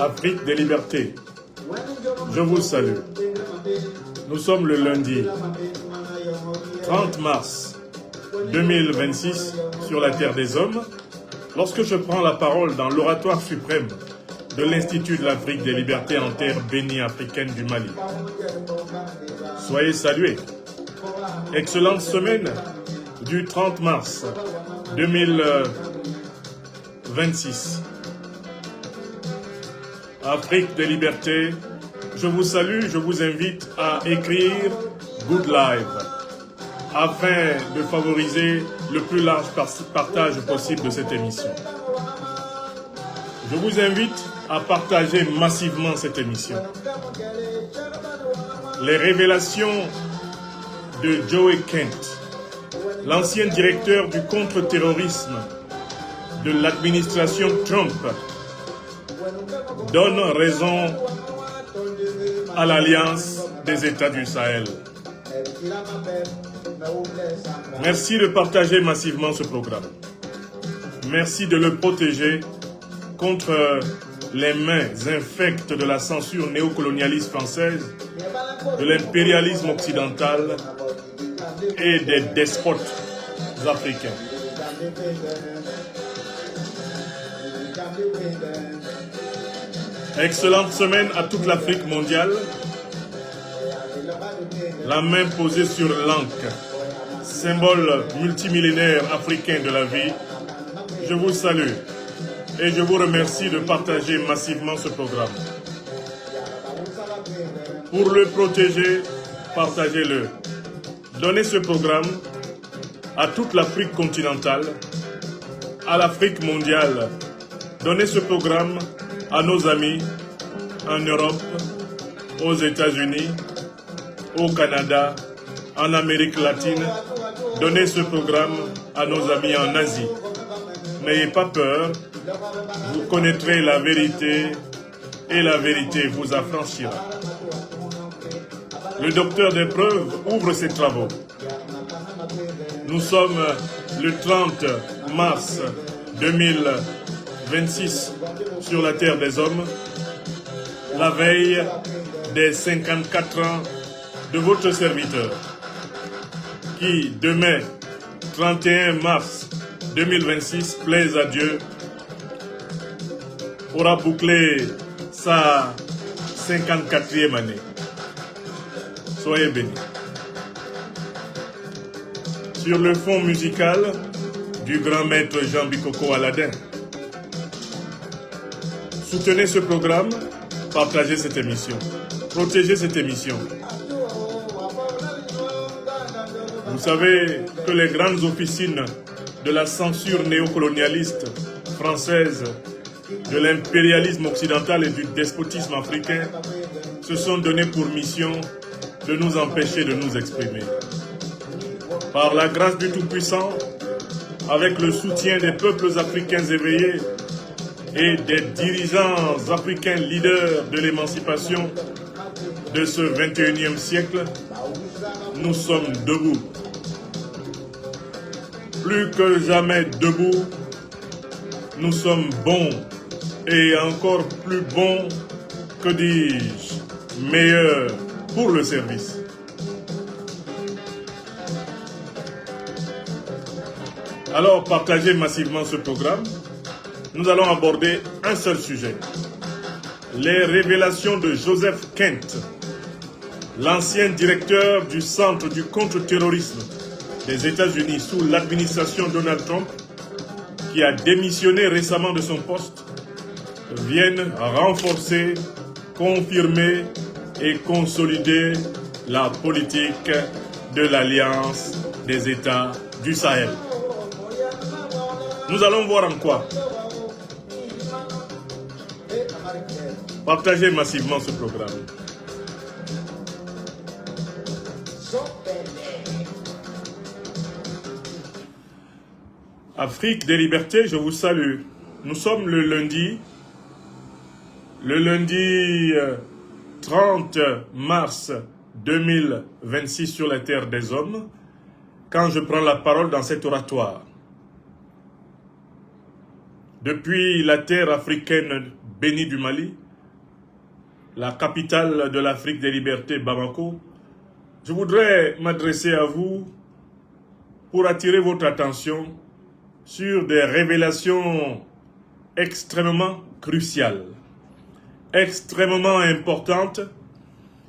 Afrique des libertés, je vous salue. Nous sommes le lundi 30 mars 2026 sur la Terre des Hommes, lorsque je prends la parole dans l'oratoire suprême de l'Institut de l'Afrique des libertés en terre bénie africaine du Mali. Soyez salués. Excellente semaine du 30 mars 2026. Afrique des libertés, je vous salue, je vous invite à écrire Good Live afin de favoriser le plus large partage possible de cette émission. Je vous invite à partager massivement cette émission. Les révélations de Joe Kent, l'ancien directeur du contre-terrorisme de l'administration Trump, donne raison à l'Alliance des États du Sahel. Merci de partager massivement ce programme. Merci de le protéger contre les mains infectes de la censure néocolonialiste française, de l'impérialisme occidental et des despotes africains. Excellente semaine à toute l'Afrique mondiale. La main posée sur l'Ankh, symbole multimillénaire africain de la vie. Je vous salue et je vous remercie de partager massivement ce programme. Pour le protéger, partagez-le. Donnez ce programme à toute l'Afrique continentale, à l'Afrique mondiale. Donnez ce programme à nos amis en Europe, aux États-Unis, au Canada, en Amérique latine. Donnez ce programme à nos amis en Asie. N'ayez pas peur, vous connaîtrez la vérité et la vérité vous affranchira. Le docteur des preuves ouvre ses travaux. Nous sommes le 30 mars 2026 sur la Terre des Hommes, la veille des 54 ans de votre serviteur, qui demain, 31 mars 2026, plaise à Dieu, aura bouclé sa 54e année. Soyez bénis. Sur le fond musical du grand maître Jean Bikoko Aladin. Soutenez ce programme, partagez cette émission, protégez cette émission. Vous savez que les grandes officines de la censure néocolonialiste française, de l'impérialisme occidental et du despotisme africain se sont données pour mission de nous empêcher de nous exprimer. Par la grâce du Tout-Puissant, avec le soutien des peuples africains éveillés et des dirigeants africains leaders de l'émancipation de ce 21e siècle, nous sommes debout. Plus que jamais debout, nous sommes bons et encore plus bons, que dis-je, meilleurs pour le service. Alors, partagez massivement ce programme. Nous allons aborder un seul sujet. Les révélations de Joseph Kent, l'ancien directeur du Centre du contre-terrorisme des États-Unis sous l'administration Donald Trump, qui a démissionné récemment de son poste, viennent renforcer, confirmer et consolider la politique de l'Alliance des États du Sahel. Nous allons voir en quoi. Partagez massivement ce programme. Afrique des libertés, je vous salue. Nous sommes le lundi 30 mars 2026 sur la Terre des Hommes, quand je prends la parole dans cet oratoire. Depuis la terre africaine bénie du Mali, la capitale de l'Afrique des libertés, Bamako, je voudrais m'adresser à vous pour attirer votre attention sur des révélations extrêmement cruciales, extrêmement importantes,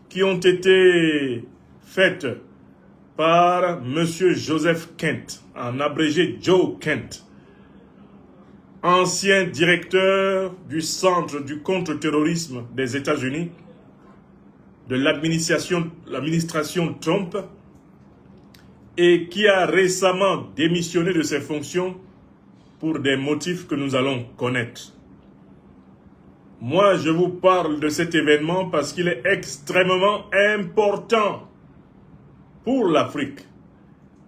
qui ont été faites par M. Joseph Kent, en abrégé Joe Kent, ancien directeur du Centre du contre-terrorisme des États-Unis, de l'administration Trump, et qui a récemment démissionné de ses fonctions pour des motifs que nous allons connaître. Moi, je vous parle de cet événement parce qu'il est extrêmement important pour l'Afrique,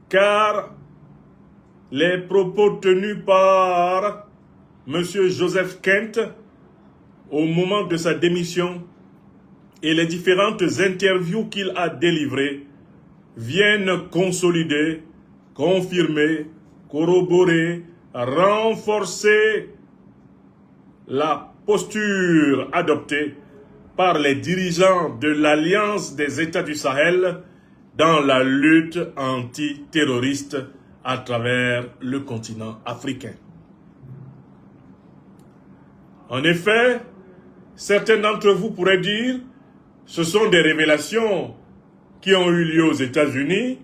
car les propos tenus par M. Joseph Kent au moment de sa démission et les différentes interviews qu'il a délivrées viennent consolider, confirmer, corroborer, renforcer la posture adoptée par les dirigeants de l'Alliance des États du Sahel dans la lutte antiterroriste à travers le continent africain. En effet, certains d'entre vous pourraient dire « ce sont des révélations qui ont eu lieu aux États-Unis,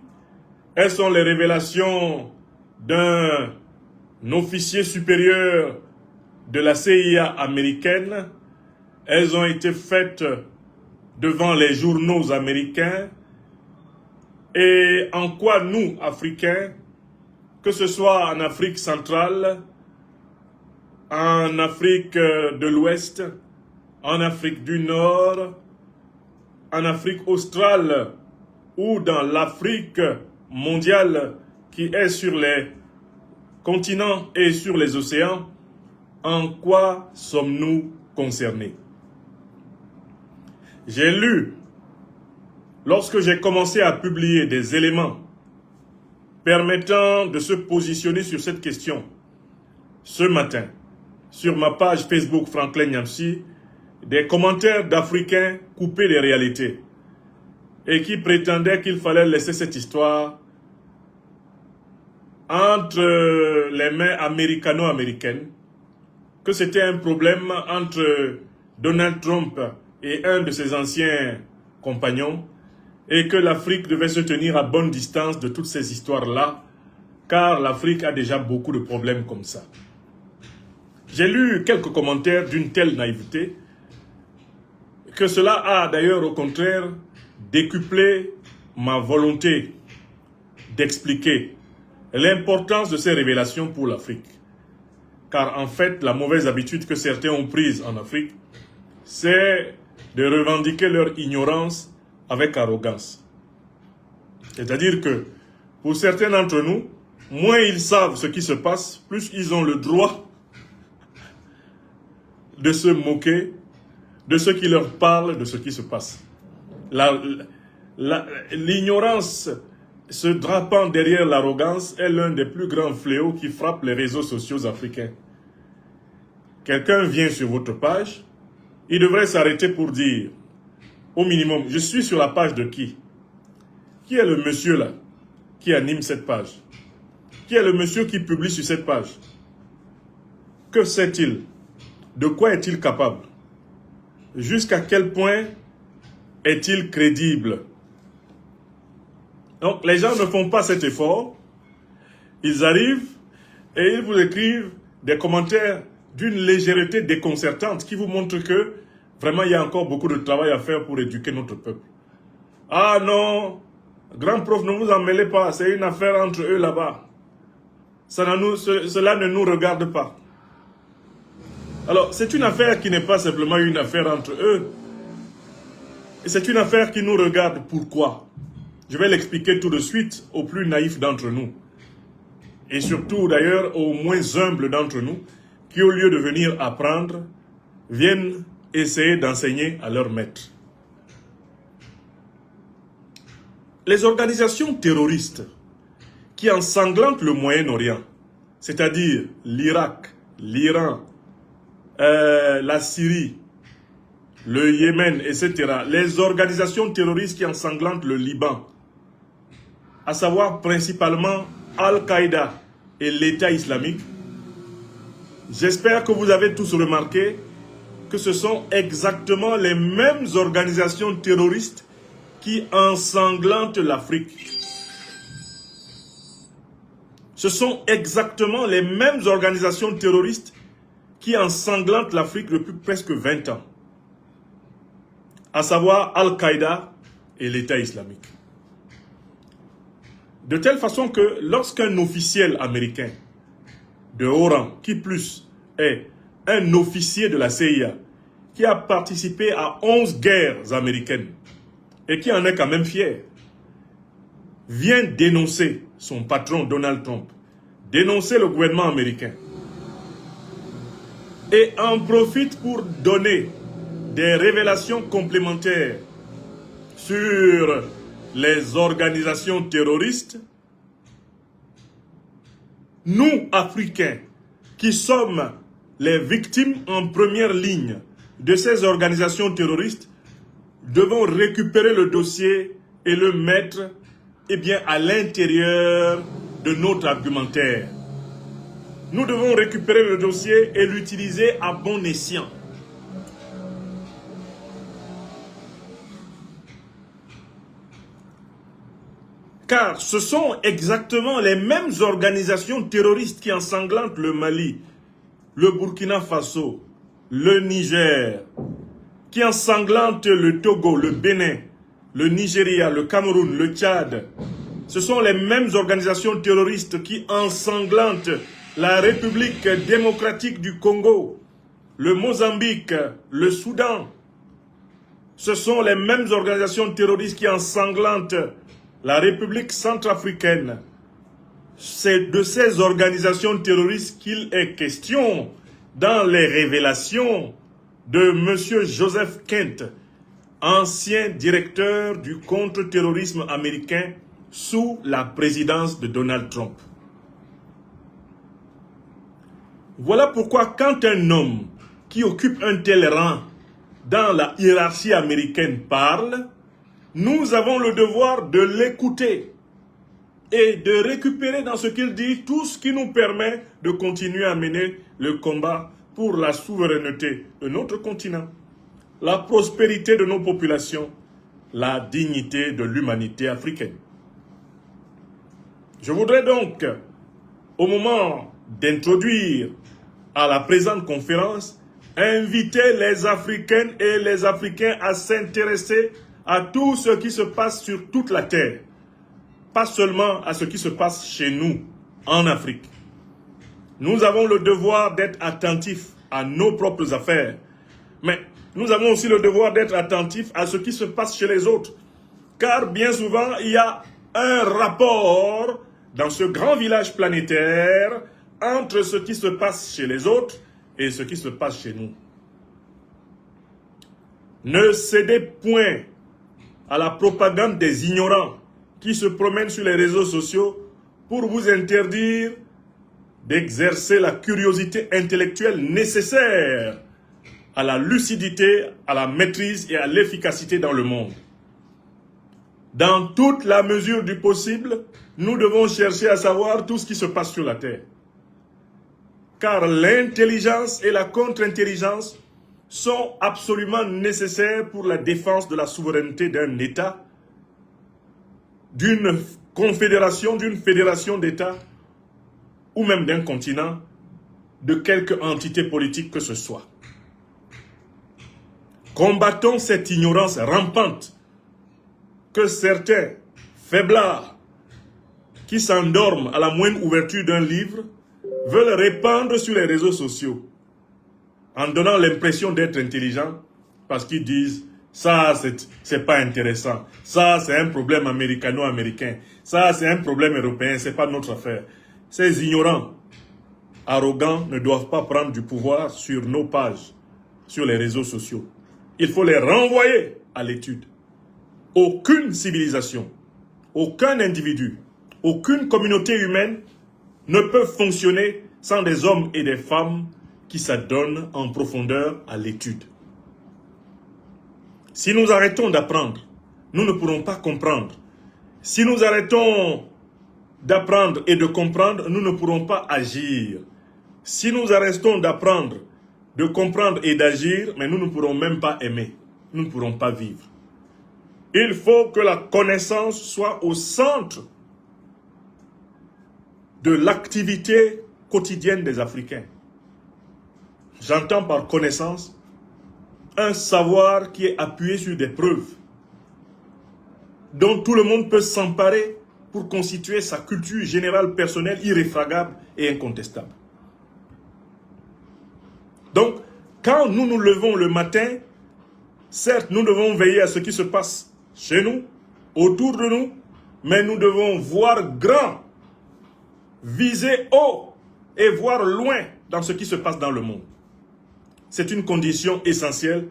elles sont les révélations d'un officier supérieur de la CIA américaine, elles ont été faites devant les journaux américains, et en quoi nous, Africains, que ce soit en Afrique centrale, en Afrique de l'Ouest, en Afrique du Nord, en Afrique australe ou dans l'Afrique mondiale qui est sur les continents et sur les océans, en quoi sommes-nous concernés? J'ai lu, lorsque j'ai commencé à publier des éléments permettant de se positionner sur cette question, ce matin, sur ma page Facebook Franklin Nyamsi, des commentaires d'Africains coupés des réalités et qui prétendaient qu'il fallait laisser cette histoire entre les mains américano-américaines, que c'était un problème entre Donald Trump et un de ses anciens compagnons, et que l'Afrique devait se tenir à bonne distance de toutes ces histoires-là, car l'Afrique a déjà beaucoup de problèmes comme ça. J'ai lu quelques commentaires d'une telle naïveté, que cela a d'ailleurs au contraire décuplé ma volonté d'expliquer l'importance de ces révélations pour l'Afrique. Car en fait, la mauvaise habitude que certains ont prise en Afrique, c'est de revendiquer leur ignorance avec arrogance. C'est-à-dire que, pour certains d'entre nous, moins ils savent ce qui se passe, plus ils ont le droit de se moquer de ceux qui leur parlent de ce qui se passe. L'ignorance se drapant derrière l'arrogance est l'un des plus grands fléaux qui frappent les réseaux sociaux africains. Quelqu'un vient sur votre page, il devrait s'arrêter pour dire, au minimum, je suis sur la page de qui? Qui est le monsieur là qui anime cette page? Qui est le monsieur qui publie sur cette page? Que sait-il? De quoi est-il capable? Jusqu'à quel point est-il crédible? Donc, les gens ne font pas cet effort. Ils arrivent et ils vous écrivent des commentaires d'une légèreté déconcertante qui vous montre que vraiment il y a encore beaucoup de travail à faire pour éduquer notre peuple. Ah non, grand prof, ne vous en mêlez pas, c'est une affaire entre eux là-bas. Cela ne nous regarde pas. Alors, c'est une affaire qui n'est pas simplement une affaire entre eux. C'est une affaire qui nous regarde. Pourquoi? Je vais l'expliquer tout de suite aux plus naïfs d'entre nous. Et surtout, d'ailleurs, aux moins humbles d'entre nous, qui, au lieu de venir apprendre, viennent essayer d'enseigner à leur maître. Les organisations terroristes qui ensanglantent le Moyen-Orient, c'est-à-dire l'Irak, l'Iran, la Syrie, le Yémen, etc., les organisations terroristes qui ensanglantent le Liban, à savoir principalement Al-Qaïda et l'État islamique, j'espère que vous avez tous remarqué que ce sont exactement les mêmes organisations terroristes qui ensanglantent l'Afrique. Ce sont exactement les mêmes organisations terroristes qui ensanglantent l'Afrique depuis presque 20 ans, à savoir Al-Qaïda et l'État islamique. De telle façon que lorsqu'un officiel américain de haut rang, qui plus est un officier de la CIA, qui a participé à 11 guerres américaines et qui en est quand même fier, vient dénoncer son patron Donald Trump, dénoncer le gouvernement américain et en profite pour donner des révélations complémentaires sur les organisations terroristes. Nous, Africains, qui sommes les victimes en première ligne de ces organisations terroristes, devons récupérer le dossier et le mettre à l'intérieur de notre argumentaire. Nous devons récupérer le dossier et l'utiliser à bon escient. Car ce sont exactement les mêmes organisations terroristes qui ensanglantent le Mali, le Burkina Faso, le Niger, qui ensanglantent le Togo, le Bénin, le Nigeria, le Cameroun, le Tchad. Ce sont les mêmes organisations terroristes qui ensanglantent la République démocratique du Congo, le Mozambique, le Soudan. Ce sont les mêmes organisations terroristes qui ensanglantent la République centrafricaine. C'est de ces organisations terroristes qu'il est question dans les révélations de M. Joseph Kent, ancien directeur du contre-terrorisme américain sous la présidence de Donald Trump. Voilà pourquoi quand un homme qui occupe un tel rang dans la hiérarchie américaine parle, nous avons le devoir de l'écouter et de récupérer dans ce qu'il dit tout ce qui nous permet de continuer à mener le combat pour la souveraineté de notre continent, la prospérité de nos populations, la dignité de l'humanité africaine. Je voudrais donc, au moment d'introduire à la présente conférence, inviter les Africaines et les Africains à s'intéresser à tout ce qui se passe sur toute la terre, pas seulement à ce qui se passe chez nous, en Afrique. Nous avons le devoir d'être attentifs à nos propres affaires, mais nous avons aussi le devoir d'être attentifs à ce qui se passe chez les autres, car bien souvent, il y a un rapport dans ce grand village planétaire entre ce qui se passe chez les autres et ce qui se passe chez nous. Ne cédez point à la propagande des ignorants qui se promènent sur les réseaux sociaux pour vous interdire d'exercer la curiosité intellectuelle nécessaire à la lucidité, à la maîtrise et à l'efficacité dans le monde. Dans toute la mesure du possible, nous devons chercher à savoir tout ce qui se passe sur la terre. Car l'intelligence et la contre-intelligence sont absolument nécessaires pour la défense de la souveraineté d'un État, d'une confédération, d'une fédération d'États, ou même d'un continent, de quelque entité politique que ce soit. Combattons cette ignorance rampante que certains faiblards qui s'endorment à la moindre ouverture d'un livre veulent répandre sur les réseaux sociaux en donnant l'impression d'être intelligents parce qu'ils disent « ça, c'est pas intéressant, ça, c'est un problème américano-américain, ça, c'est un problème européen, c'est pas notre affaire ». Ces ignorants, arrogants, ne doivent pas prendre du pouvoir sur nos pages, sur les réseaux sociaux. Il faut les renvoyer à l'étude. Aucune civilisation, aucun individu, aucune communauté humaine ne peut fonctionner sans des hommes et des femmes qui s'adonnent en profondeur à l'étude. Si nous arrêtons d'apprendre, nous ne pourrons pas comprendre. Si nous arrêtons d'apprendre et de comprendre, nous ne pourrons pas agir. Si nous arrêtons d'apprendre, de comprendre et d'agir, mais nous ne pourrons même pas aimer. Nous ne pourrons pas vivre. Il faut que la connaissance soit au centre de l'activité quotidienne des Africains. J'entends par connaissance un savoir qui est appuyé sur des preuves, dont tout le monde peut s'emparer pour constituer sa culture générale personnelle irréfragable et incontestable. Donc, quand nous nous levons le matin, certes, nous devons veiller à ce qui se passe chez nous, autour de nous, mais nous devons voir grand, viser haut et voir loin dans ce qui se passe dans le monde. C'est une condition essentielle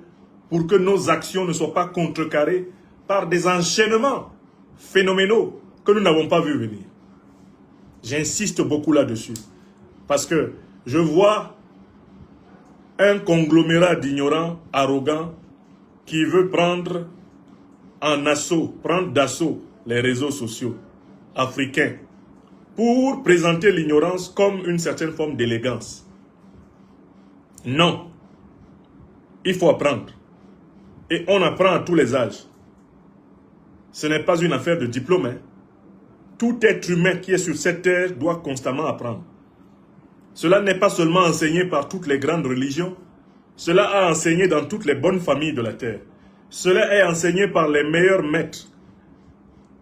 pour que nos actions ne soient pas contrecarrées par des enchaînements phénoménaux que nous n'avons pas vu venir. J'insiste beaucoup là-dessus parce que je vois un conglomérat d'ignorants arrogants qui veut prendre d'assaut les réseaux sociaux africains pour présenter l'ignorance comme une certaine forme d'élégance. Non. Il faut apprendre. Et on apprend à tous les âges. Ce n'est pas une affaire de diplôme. Hein. Tout être humain qui est sur cette terre doit constamment apprendre. Cela n'est pas seulement enseigné par toutes les grandes religions. Cela a enseigné dans toutes les bonnes familles de la terre. Cela est enseigné par les meilleurs maîtres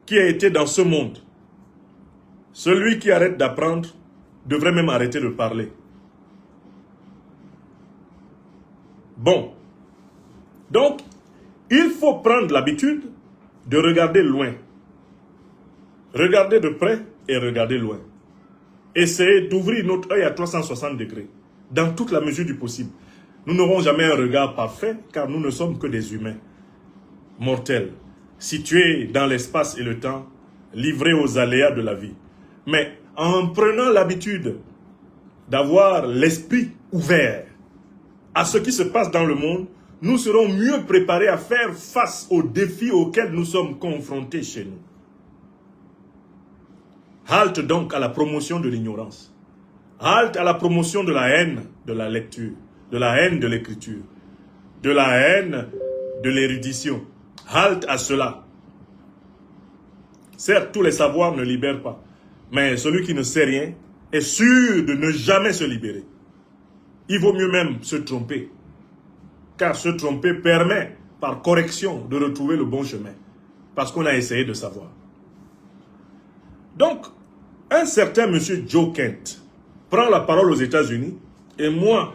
qui a été dans ce monde. Celui qui arrête d'apprendre devrait même arrêter de parler. Bon. Donc, il faut prendre l'habitude de regarder loin. Regarder de près et regarder loin. Essayer d'ouvrir notre œil à 360 degrés, dans toute la mesure du possible. Nous n'aurons jamais un regard parfait, car nous ne sommes que des humains mortels, situés dans l'espace et le temps, livrés aux aléas de la vie. Mais en prenant l'habitude d'avoir l'esprit ouvert à ce qui se passe dans le monde, nous serons mieux préparés à faire face aux défis auxquels nous sommes confrontés chez nous. Halte donc à la promotion de l'ignorance. Halte à la promotion de la haine de la lecture, de la haine de l'écriture, de la haine de l'érudition. Halte à cela. Certes, tous les savoirs ne libèrent pas, mais celui qui ne sait rien est sûr de ne jamais se libérer. Il vaut mieux même se tromper, car se tromper permet, par correction, de retrouver le bon chemin, parce qu'on a essayé de savoir. Donc, un certain monsieur Joe Kent prend la parole aux États-Unis, et moi,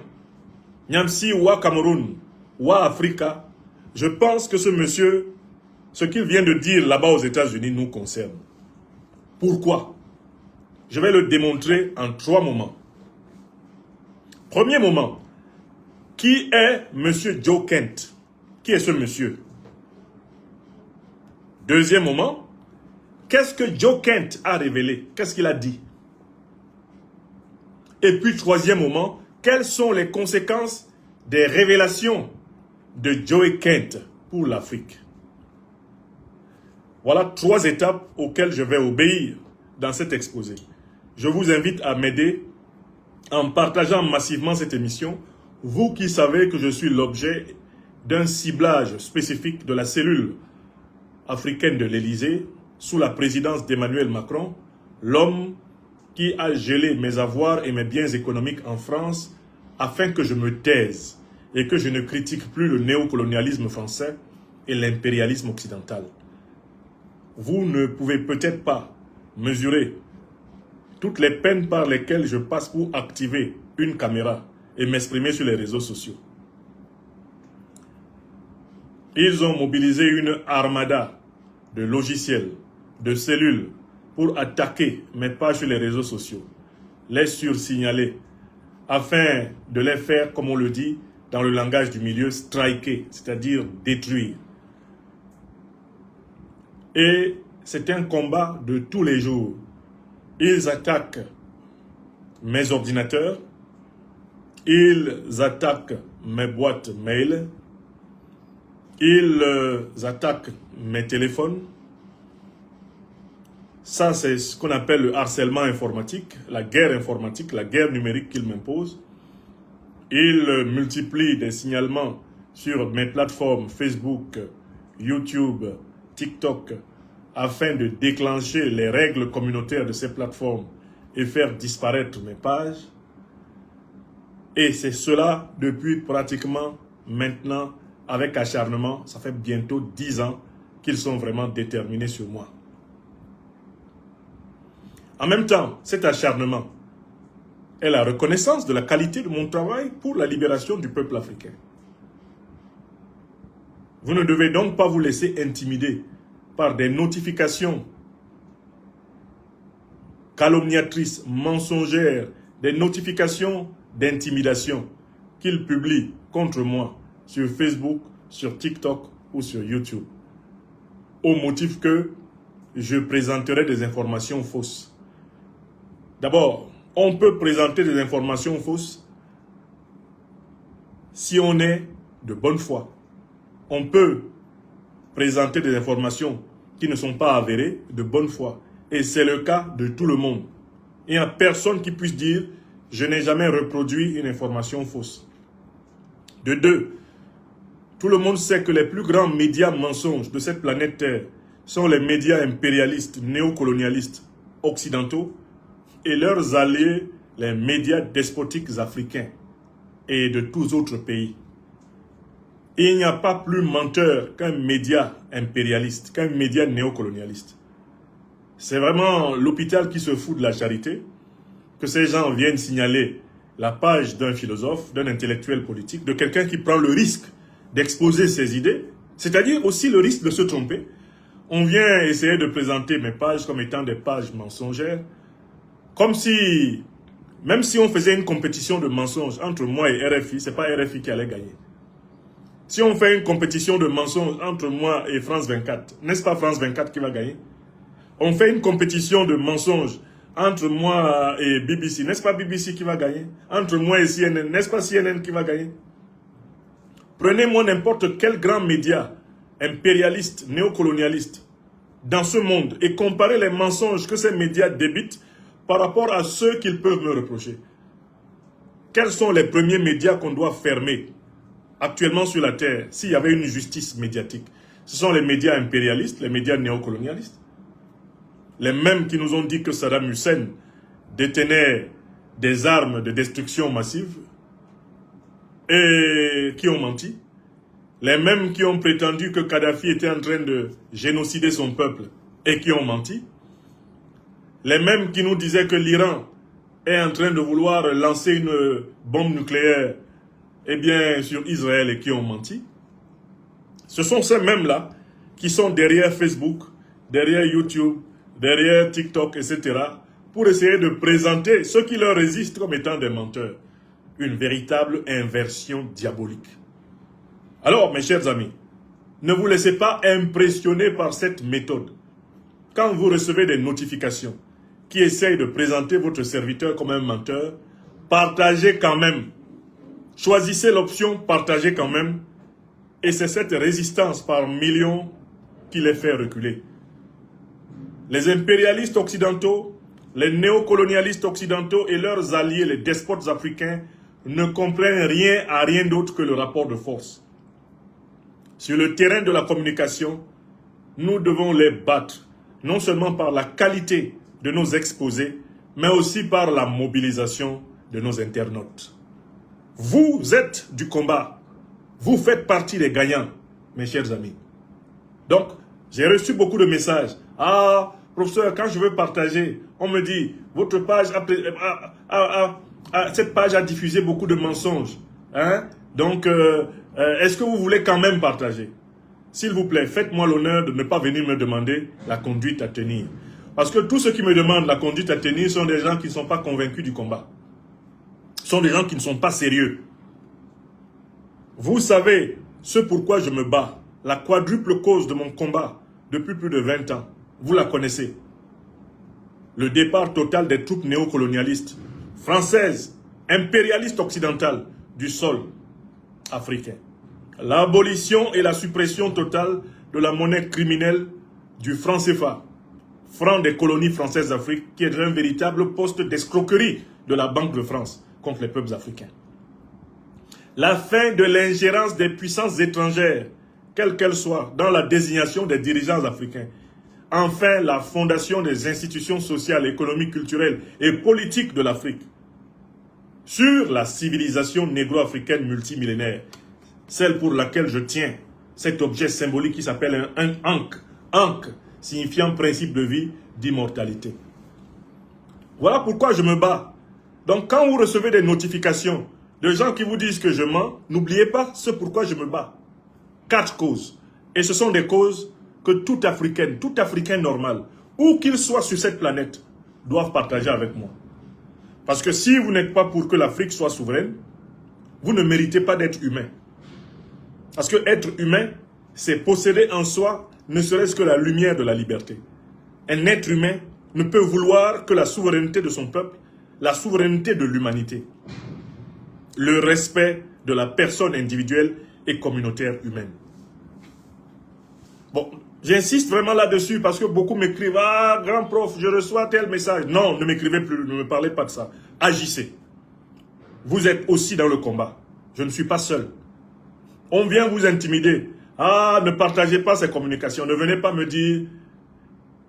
Nyamsi ou à Cameroun ou à Africa, je pense que ce monsieur, ce qu'il vient de dire là-bas aux États-Unis nous concerne. Pourquoi? Je vais le démontrer en 3 moments. Premier moment, qui est monsieur Joe Kent? Qui est ce monsieur? Deuxième moment, qu'est-ce que Joe Kent a révélé? Qu'est-ce qu'il a dit? Et puis troisième moment, quelles sont les conséquences des révélations de Joe Kent pour l'Afrique? Voilà 3 étapes auxquelles je vais obéir dans cet exposé. Je vous invite à m'aider en partageant massivement cette émission, vous qui savez que je suis l'objet d'un ciblage spécifique de la cellule africaine de l'Élysée, sous la présidence d'Emmanuel Macron, l'homme qui a gelé mes avoirs et mes biens économiques en France afin que je me taise et que je ne critique plus le néocolonialisme français et l'impérialisme occidental. Vous ne pouvez peut-être pas mesurer toutes les peines par lesquelles je passe pour activer une caméra et m'exprimer sur les réseaux sociaux. Ils ont mobilisé une armada de logiciels, de cellules pour attaquer mes pages sur les réseaux sociaux, les sursignaler, afin de les faire, comme on le dit dans le langage du milieu, striker, c'est-à-dire détruire. Et c'est un combat de tous les jours. Ils attaquent mes ordinateurs, ils attaquent mes boîtes mail, Ils attaquent mes téléphones. Ça, c'est ce qu'on appelle le harcèlement informatique, la guerre informatique, la guerre numérique qu'ils m'imposent. Ils multiplient des signalements sur mes plateformes Facebook, YouTube, TikTok, afin de déclencher les règles communautaires de ces plateformes et faire disparaître mes pages. Et c'est cela depuis pratiquement maintenant, avec acharnement, ça fait bientôt 10 ans qu'ils sont vraiment déterminés sur moi. En même temps, cet acharnement est la reconnaissance de la qualité de mon travail pour la libération du peuple africain. Vous ne devez donc pas vous laisser intimider par des notifications calomniatrices, mensongères, des notifications d'intimidation qu'ils publient contre moi sur Facebook, sur TikTok ou sur YouTube, au motif que je présenterai des informations fausses. D'abord, on peut présenter des informations fausses si on est de bonne foi. On peut présenter des informations qui ne sont pas avérées de bonne foi. Et c'est le cas de tout le monde. Il n'y a personne qui puisse dire « je n'ai jamais reproduit une information fausse ». De deux, tout le monde sait que les plus grands médias mensonges de cette planète Terre sont les médias impérialistes, néocolonialistes, occidentaux et leurs alliés, les médias despotiques africains et de tous autres pays. Il n'y a pas plus menteur qu'un média impérialiste, qu'un média néocolonialiste. C'est vraiment l'hôpital qui se fout de la charité, que ces gens viennent signaler la page d'un philosophe, d'un intellectuel politique, de quelqu'un qui prend le risque d'exposer ses idées, c'est-à-dire aussi le risque de se tromper. On vient essayer de présenter mes pages comme étant des pages mensongères, comme si, même si on faisait une compétition de mensonges entre moi et RFI, ce n'est pas RFI qui allait gagner. Si on fait une compétition de mensonges entre moi et France 24, n'est-ce pas France 24 qui va gagner? On fait une compétition de mensonges entre moi et BBC, n'est-ce pas BBC qui va gagner? Entre moi et CNN, n'est-ce pas CNN qui va gagner? Prenez-moi n'importe quel grand média impérialiste, néocolonialiste dans ce monde et comparez les mensonges que ces médias débitent par rapport à ceux qu'ils peuvent me reprocher. Quels sont les premiers médias qu'on doit fermer actuellement sur la Terre s'il y avait une justice médiatique? Ce sont les médias impérialistes, les médias néocolonialistes. Les mêmes qui nous ont dit que Saddam Hussein détenait des armes de destruction massive et qui ont menti. Les mêmes qui ont prétendu que Kadhafi était en train de génocider son peuple et qui ont menti. Les mêmes qui nous disaient que l'Iran est en train de vouloir lancer une bombe nucléaire sur Israël et qui ont menti. Ce sont ces mêmes-là qui sont derrière Facebook, derrière YouTube, derrière TikTok, etc. pour essayer de présenter ceux qui leur résistent comme étant des menteurs. Une véritable inversion diabolique. Alors, mes chers amis, ne vous laissez pas impressionner par cette méthode. Quand vous recevez des notifications qui essayent de présenter votre serviteur comme un menteur, partagez quand même. Choisissez l'option « Partagez quand même » et c'est cette résistance par millions qui les fait reculer. Les impérialistes occidentaux, les néocolonialistes occidentaux et leurs alliés, les despotes africains, ne comprennent rien à rien d'autre que le rapport de force. Sur le terrain de la communication, nous devons les battre, non seulement par la qualité de nos exposés, mais aussi par la mobilisation de nos internautes. Vous êtes du combat. Vous faites partie des gagnants, mes chers amis. Donc, j'ai reçu beaucoup de messages. Ah, professeur, quand je veux partager, on me dit, votre page cette page a diffusé beaucoup de mensonges. Hein? Donc, est-ce que vous voulez quand même partager? S'il vous plaît, faites-moi l'honneur de ne pas venir me demander la conduite à tenir. Parce que tous ceux qui me demandent la conduite à tenir sont des gens qui ne sont pas convaincus du combat. Sont des gens qui ne sont pas sérieux. Vous savez ce pourquoi je me bats. La quadruple cause de mon combat depuis plus de 20 ans. Vous la connaissez. Le départ total des troupes néocolonialistes, françaises, impérialistes occidentales du sol africain. l'abolition et la suppression totale de la monnaie criminelle du franc CFA, franc des colonies françaises d'Afrique, qui est un véritable poste d'escroquerie de la Banque de France contre les peuples africains. La fin de l'ingérence des puissances étrangères, quelles qu'elles soient, dans la désignation des dirigeants africains. Enfin, la fondation des institutions sociales, économiques, culturelles et politiques de l'Afrique sur la civilisation négro-africaine multimillénaire, celle pour laquelle je tiens cet objet symbolique qui s'appelle un ankh, ankh signifiant principe de vie, d'immortalité. Voilà pourquoi je me bats. Donc quand vous recevez des notifications de gens qui vous disent que je mens, n'oubliez pas ce pourquoi je me bats. 4 causes. Et ce sont des causes que tout Africain normal, où qu'il soit sur cette planète, doivent partager avec moi. Parce que si vous n'êtes pas pour que l'Afrique soit souveraine, vous ne méritez pas d'être humain. Parce que être humain, c'est posséder en soi ne serait-ce que la lumière de la liberté. Un être humain ne peut vouloir que la souveraineté de son peuple, la souveraineté de l'humanité, le respect de la personne individuelle et communautaire humaine. Bon, j'insiste vraiment là-dessus parce que beaucoup m'écrivent « Ah, grand prof, je reçois tel message. » Non, ne m'écrivez plus, ne me parlez pas de ça. Agissez. Vous êtes aussi dans le combat. Je ne suis pas seul. On vient vous intimider. Ah, ne partagez pas ces communications. Ne venez pas me dire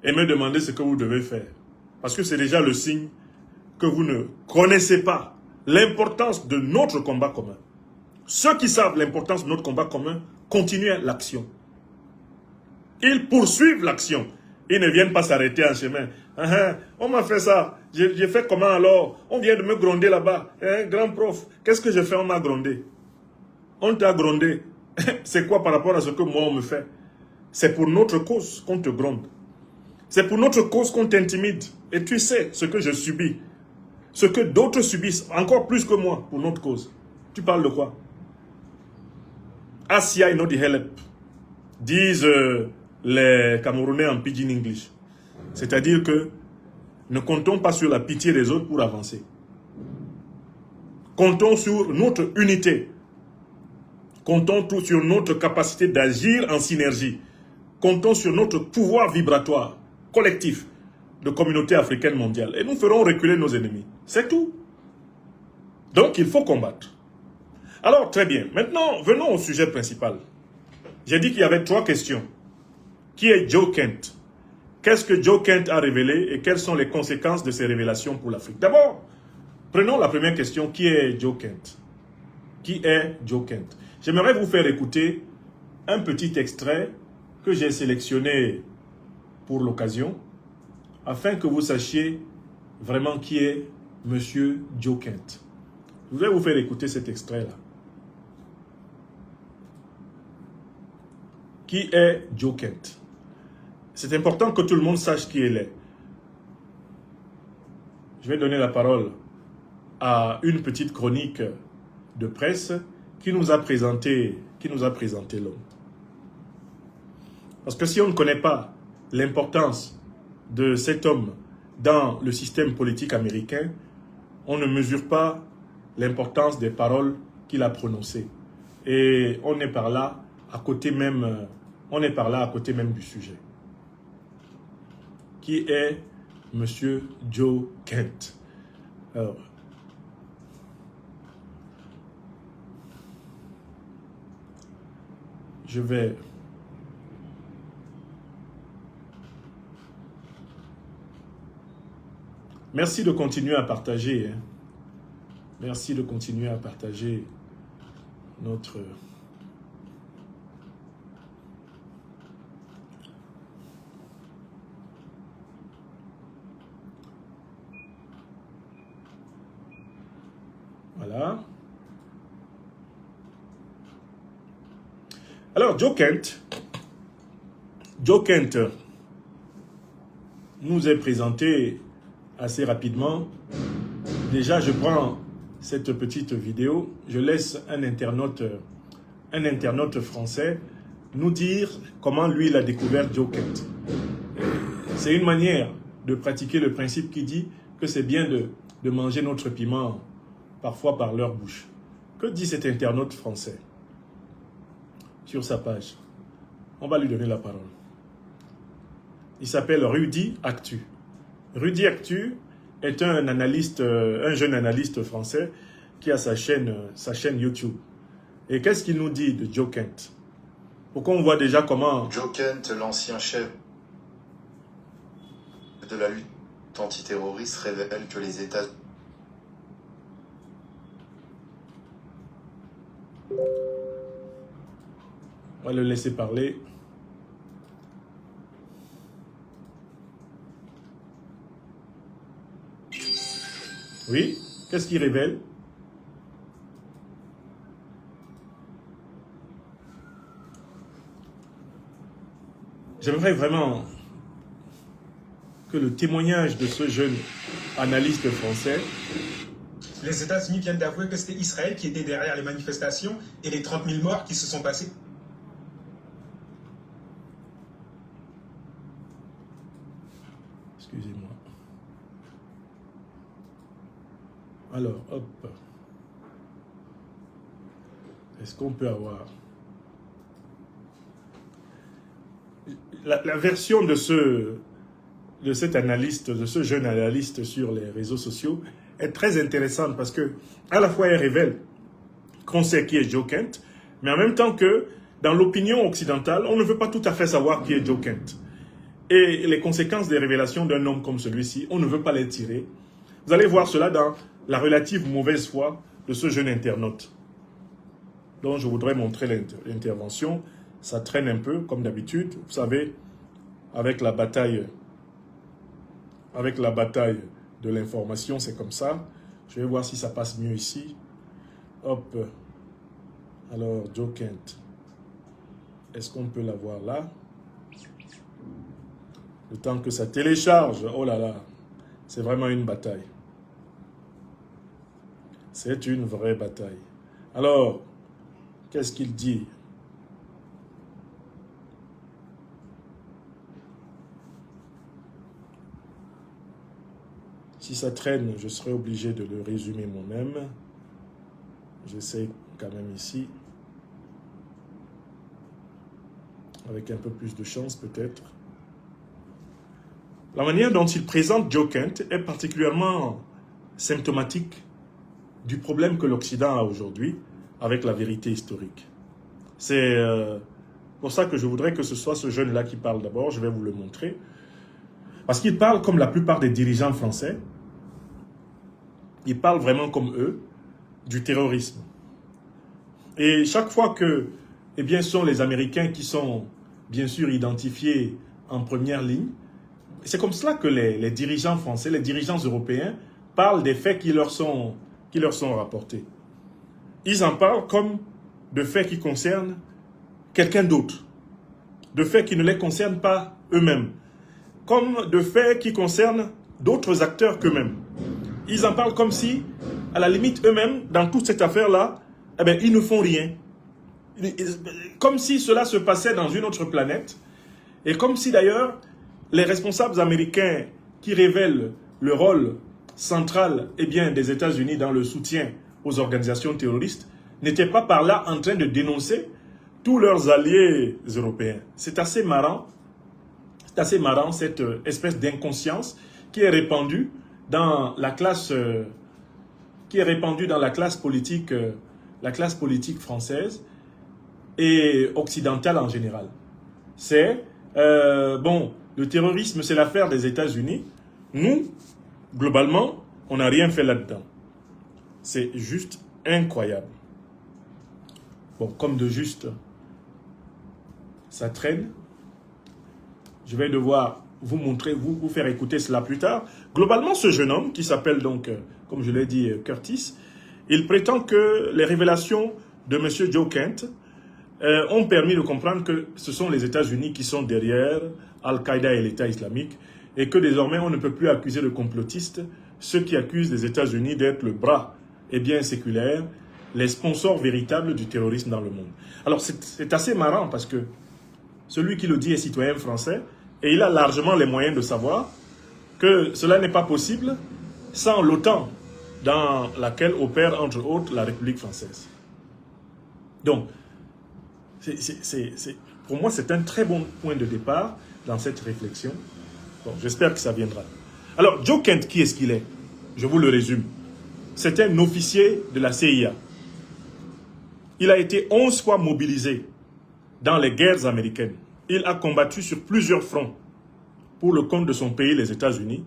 et me demander ce que vous devez faire. Parce que c'est déjà le signe que vous ne connaissez pas l'importance de notre combat commun. Ceux qui savent l'importance de notre combat commun continuent l'action. Ils poursuivent l'action. Ils ne viennent pas s'arrêter en chemin. On m'a fait ça. J'ai fait comment alors? On vient de me gronder là-bas. Grand prof, qu'est-ce que j'ai fait? On m'a grondé. On t'a grondé. C'est quoi par rapport à ce que moi on me fait? C'est pour notre cause qu'on te gronde. C'est pour notre cause qu'on t'intimide. Et tu sais ce que je subis. Ce que d'autres subissent, encore plus que moi, pour notre cause. Tu parles de quoi? Asia et Nodi Helep, disent les Camerounais en Pidgin English. C'est-à-dire que ne comptons pas sur la pitié des autres pour avancer. Comptons sur notre unité. Comptons sur notre capacité d'agir en synergie. Comptons sur notre pouvoir vibratoire collectif de communauté africaine mondiale. Et nous ferons reculer nos ennemis. C'est tout. Donc il faut combattre. Alors très bien. Maintenant, venons au sujet principal. J'ai dit qu'il y avait 3 questions. Qui est Joe Kent? Qu'est-ce que Joe Kent a révélé et quelles sont les conséquences de ces révélations pour l'Afrique? D'abord, prenons la première question. Qui est Joe Kent? Qui est Joe Kent? J'aimerais vous faire écouter un petit extrait que j'ai sélectionné pour l'occasion, afin que vous sachiez vraiment qui est Monsieur Joe Kent. Je vais vous faire écouter cet extrait-là. Qui est Joe Kent? C'est important que tout le monde sache qui il est. Je vais donner la parole à une petite chronique de presse qui nous a présenté l'homme. Parce que si on ne connaît pas l'importance de cet homme dans le système politique américain, on ne mesure pas l'importance des paroles qu'il a prononcées. Et on est par là à côté même du sujet. Qui est Monsieur Joe Kent? Alors, je vais... Merci de continuer à partager. Merci de continuer à partager notre... Voilà. Alors, Joe Kent nous est présenté assez rapidement. Déjà, je prends cette petite vidéo. Je laisse un internaute français nous dire comment lui, il a découvert Joe Kent. C'est une manière de pratiquer le principe qui dit que c'est bien de manger notre piment parfois par leur bouche. Que dit cet internaute français? sur sa page. On va lui donner la parole. Il s'appelle Rudy Actu. Rudy Actu est un analyste, un jeune analyste français qui a sa chaîne YouTube. Et qu'est-ce qu'il nous dit de Joe Kent? Pourquoi on voit déjà comment... Joe Kent, l'ancien chef de la lutte antiterroriste, révèle que les États... On va le laisser parler. Oui, qu'est-ce qu'il révèle? J'aimerais vraiment que le témoignage de ce jeune analyste français... Les États-Unis viennent d'avouer que c'était Israël qui était derrière les manifestations et les 30 000 morts qui se sont passés. Excusez-moi. Alors, hop. Est-ce qu'on peut avoir... La version de cet analyste, de ce jeune analyste sur les réseaux sociaux est très intéressante parce que à la fois elle révèle qu'on sait qui est Joe Kent, mais en même temps que dans l'opinion occidentale, on ne veut pas tout à fait savoir qui est Joe Kent. Et les conséquences des révélations d'un homme comme celui-ci, on ne veut pas les tirer. Vous allez voir cela dans la relative mauvaise foi de ce jeune internaute, dont je voudrais montrer l'intervention. Ça traîne un peu, comme d'habitude. Vous savez, avec la bataille de l'information, c'est comme ça. Je vais voir si ça passe mieux ici. Hop. Alors, Joe Kent. Est-ce qu'on peut l'avoir là? Le temps que ça télécharge. Oh là là. C'est vraiment une bataille. C'est une vraie bataille. Alors, qu'est-ce qu'il dit? Si ça traîne, je serai obligé de le résumer moi-même. J'essaie quand même ici. Avec un peu plus de chance peut-être. La manière dont il présente Joe Kent est particulièrement symptomatique du problème que l'Occident a aujourd'hui avec la vérité historique. C'est pour ça que je voudrais que ce soit ce jeune-là qui parle d'abord. Je vais vous le montrer. Parce qu'il parle comme la plupart des dirigeants français. Il parle vraiment comme eux du terrorisme. Et chaque fois que, eh bien, ce sont les Américains qui sont bien sûr identifiés en première ligne, c'est comme cela que les dirigeants français, les dirigeants européens parlent des faits qui leur sont rapportés. Ils en parlent comme de faits qui concernent quelqu'un d'autre, de faits qui ne les concernent pas eux-mêmes, comme de faits qui concernent d'autres acteurs qu'eux-mêmes. Ils en parlent comme si, à la limite, eux-mêmes, dans toute cette affaire-là, eh bien, ils ne font rien. Comme si cela se passait dans une autre planète. Et comme si, d'ailleurs, les responsables américains qui révèlent le rôle central eh bien, des États-Unis dans le soutien aux organisations terroristes n'étaient pas par là en train de dénoncer tous leurs alliés européens. C'est assez marrant. C'est assez marrant, cette espèce d'inconscience qui est répandue dans la classe politique française et occidentale en général. C'est, bon, le terrorisme, c'est l'affaire des États-Unis. Nous, globalement, on n'a rien fait là-dedans. C'est juste incroyable. Bon, comme de juste, ça traîne. Je vais devoir vous montrer, vous faire écouter cela plus tard. Globalement, ce jeune homme, qui s'appelle donc, comme je l'ai dit, Curtis, il prétend que les révélations de M. Joe Kent ont permis de comprendre que ce sont les États-Unis qui sont derrière Al-Qaïda et l'État islamique et que désormais on ne peut plus accuser de complotistes ceux qui accusent les États-Unis d'être le bras bien séculaire, les sponsors véritables du terrorisme dans le monde. Alors c'est assez marrant parce que celui qui le dit est citoyen français et il a largement les moyens de savoir que cela n'est pas possible sans l'OTAN dans laquelle opère entre autres la République française. Donc, Pour moi, c'est un très bon point de départ dans cette réflexion. Bon, j'espère que ça viendra. Alors, Joe Kent, qui est-ce qu'il est? Je vous le résume. C'est un officier de la CIA. Il a été 11 fois mobilisé dans les guerres américaines. Il a combattu sur plusieurs fronts pour le compte de son pays, les États-Unis,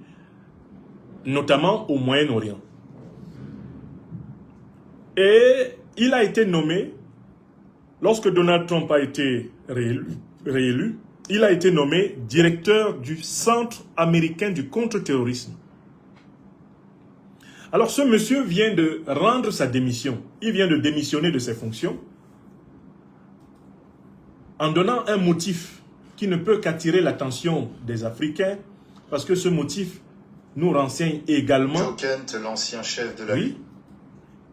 notamment au Moyen-Orient. Et il a été nommé, lorsque Donald Trump a été réélu, il a été nommé directeur du Centre américain du contre-terrorisme. Alors ce monsieur vient de rendre sa démission. Il vient de démissionner de ses fonctions en donnant un motif qui ne peut qu'attirer l'attention des Africains, parce que ce motif nous renseigne également... Joe Kent, l'ancien chef de la Oui.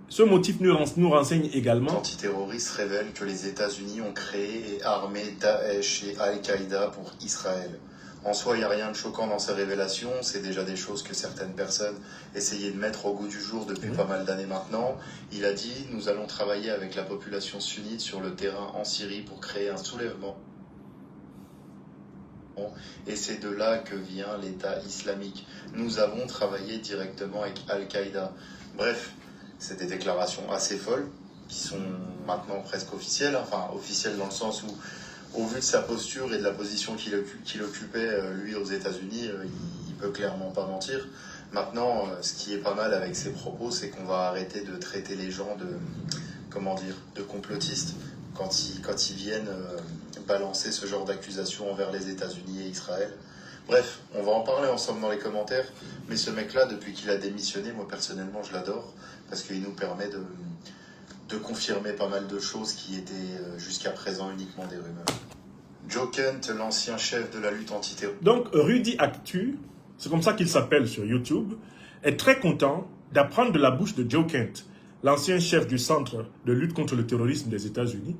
Ce motif nous renseigne également... antiterroriste révèle que les États-Unis ont créé et armé Daesh et Al-Qaïda pour Israël. En soi, il n'y a rien de choquant dans ces révélations. C'est déjà des choses que certaines personnes essayaient de mettre au goût du jour depuis pas mal d'années maintenant. Il a dit « Nous allons travailler avec la population sunnite sur le terrain en Syrie pour créer un soulèvement. » Et c'est de là que vient l'État islamique. Nous avons travaillé directement avec Al-Qaïda. Bref, c'est des déclarations assez folles, qui sont maintenant presque officielles. Enfin, officielles dans le sens où, au vu de sa posture et de la position qu'il occupait, lui, aux États-Unis, il peut clairement pas mentir. Maintenant, ce qui est pas mal avec ses propos, c'est qu'on va arrêter de traiter les gens de complotistes quand ils viennent balancer ce genre d'accusations envers les États-Unis et Israël. Bref, on va en parler ensemble dans les commentaires, mais ce mec-là, depuis qu'il a démissionné, moi personnellement, je l'adore, parce qu'il nous permet de confirmer pas mal de choses qui étaient jusqu'à présent uniquement des rumeurs. Joe Kent, l'ancien chef de la lutte antiterroriste. Donc, Rudy Actu, c'est comme ça qu'il s'appelle sur YouTube, est très content d'apprendre de la bouche de Joe Kent, l'ancien chef du Centre de lutte contre le terrorisme des États-Unis,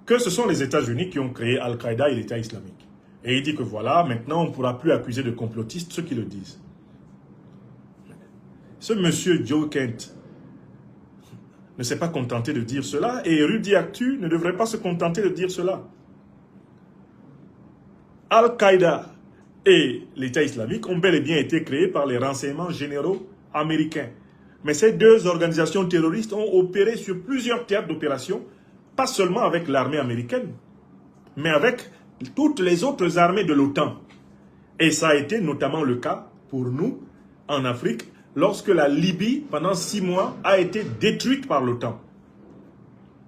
que ce sont les États-Unis qui ont créé Al-Qaïda et l'État islamique. Et il dit que voilà, maintenant on ne pourra plus accuser de complotistes ceux qui le disent. Ce monsieur Joe Kent ne s'est pas contenté de dire cela, et Rudy Actu ne devrait pas se contenter de dire cela. Al-Qaïda et l'État islamique ont bel et bien été créés par les renseignements généraux américains. Mais ces deux organisations terroristes ont opéré sur plusieurs théâtres d'opération, pas seulement avec l'armée américaine, mais avec toutes les autres armées de l'OTAN. Et ça a été notamment le cas pour nous, en Afrique, lorsque la Libye, pendant 6 mois, a été détruite par l'OTAN.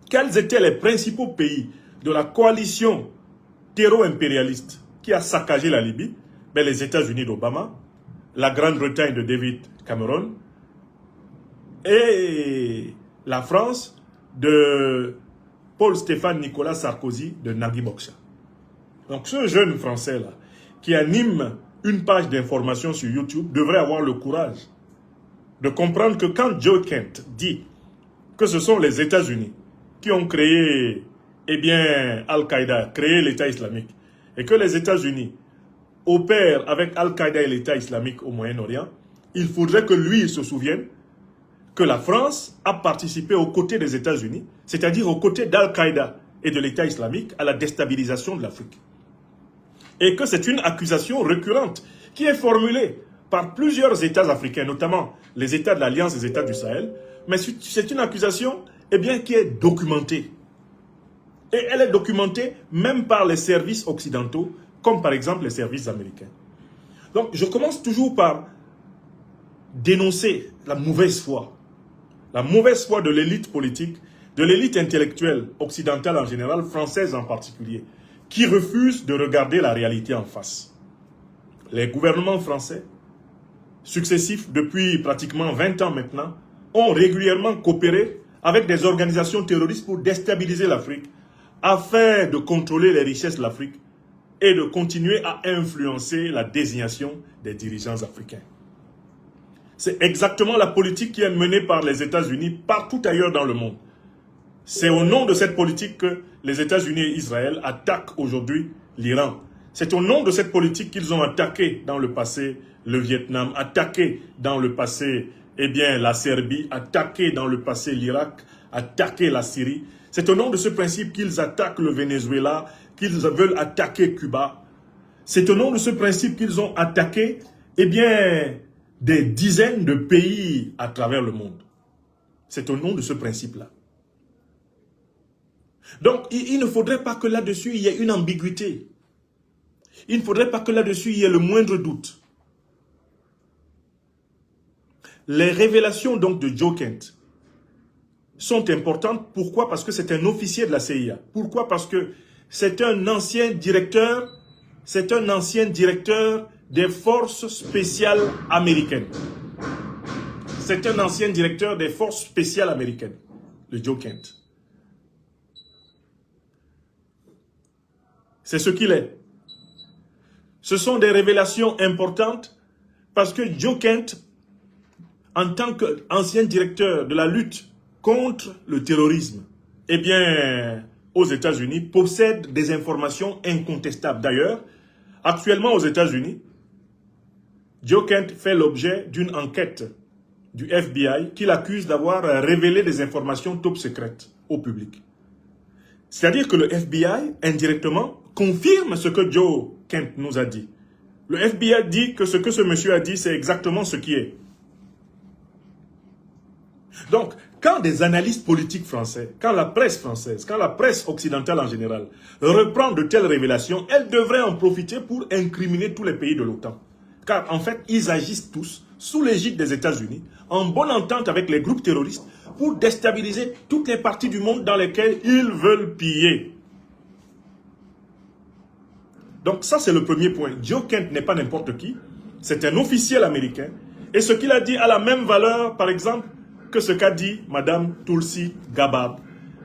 Quels étaient les principaux pays de la coalition terro-impérialiste qui a saccagé la Libye? Ben, les États-Unis d'Obama, la Grande-Bretagne de David Cameron et la France de Paul-Stéphane Nicolas Sarkozy de Nagui Bokcha. Donc ce jeune Français-là, qui anime une page d'information sur YouTube, devrait avoir le courage de comprendre que quand Joe Kent dit que ce sont les États-Unis qui ont créé, eh bien, Al-Qaïda, créé l'État islamique, et que les États-Unis opèrent avec Al-Qaïda et l'État islamique au Moyen-Orient, il faudrait que lui se souvienne que la France a participé aux côtés des États-Unis, c'est-à-dire aux côtés d'Al-Qaïda et de l'État islamique, à la déstabilisation de l'Afrique. Et que c'est une accusation récurrente qui est formulée par plusieurs États africains, notamment les États de l'Alliance des États du Sahel, mais c'est une accusation eh bien, qui est documentée. Et elle est documentée même par les services occidentaux, comme par exemple les services américains. Donc je commence toujours par dénoncer la mauvaise foi de l'élite politique, de l'élite intellectuelle occidentale en général, française en particulier, qui refuse de regarder la réalité en face. Les gouvernements français, successifs depuis pratiquement 20 ans maintenant, ont régulièrement coopéré avec des organisations terroristes pour déstabiliser l'Afrique, afin de contrôler les richesses de l'Afrique et de continuer à influencer la désignation des dirigeants africains. C'est exactement la politique qui est menée par les États-Unis partout ailleurs dans le monde. C'est au nom de cette politique que les États-Unis et Israël attaquent aujourd'hui l'Iran. C'est au nom de cette politique qu'ils ont attaqué dans le passé le Vietnam, attaqué dans le passé la Serbie, attaqué dans le passé l'Irak, attaqué la Syrie. C'est au nom de ce principe qu'ils attaquent le Venezuela, qu'ils veulent attaquer Cuba. C'est au nom de ce principe qu'ils ont attaqué, eh bien, des dizaines de pays à travers le monde. C'est au nom de ce principe-là. Donc, il ne faudrait pas que là-dessus, il y ait une ambiguïté. Il ne faudrait pas que là-dessus, il y ait le moindre doute. Les révélations donc de Joe Kent sont importantes. Pourquoi? Parce que c'est un officier de la CIA. Pourquoi? Parce que c'est un ancien directeur des forces spéciales américaines. C'est un ancien directeur des forces spéciales américaines, le Joe Kent. C'est ce qu'il est. Ce sont des révélations importantes parce que Joe Kent, en tant qu'ancien directeur de la lutte contre le terrorisme, eh bien, aux États-Unis, possède des informations incontestables. D'ailleurs, actuellement aux États-Unis, Joe Kent fait l'objet d'une enquête du FBI qui l'accuse d'avoir révélé des informations top secrètes au public. C'est-à-dire que le FBI, indirectement, confirme ce que Joe Kent nous a dit. Le FBI dit que ce que ce monsieur a dit, c'est exactement ce qui est. Donc, quand des analystes politiques français, quand la presse française, quand la presse occidentale en général reprend de telles révélations, elle devrait en profiter pour incriminer tous les pays de l'OTAN. Car en fait, ils agissent tous sous l'égide des États-Unis, en bonne entente avec les groupes terroristes, pour déstabiliser toutes les parties du monde dans lesquelles ils veulent piller. Donc ça, c'est le premier point. Joe Kent n'est pas n'importe qui, c'est un officiel américain, et ce qu'il a dit a la même valeur, par exemple, que ce qu'a dit Madame Tulsi Gabbard.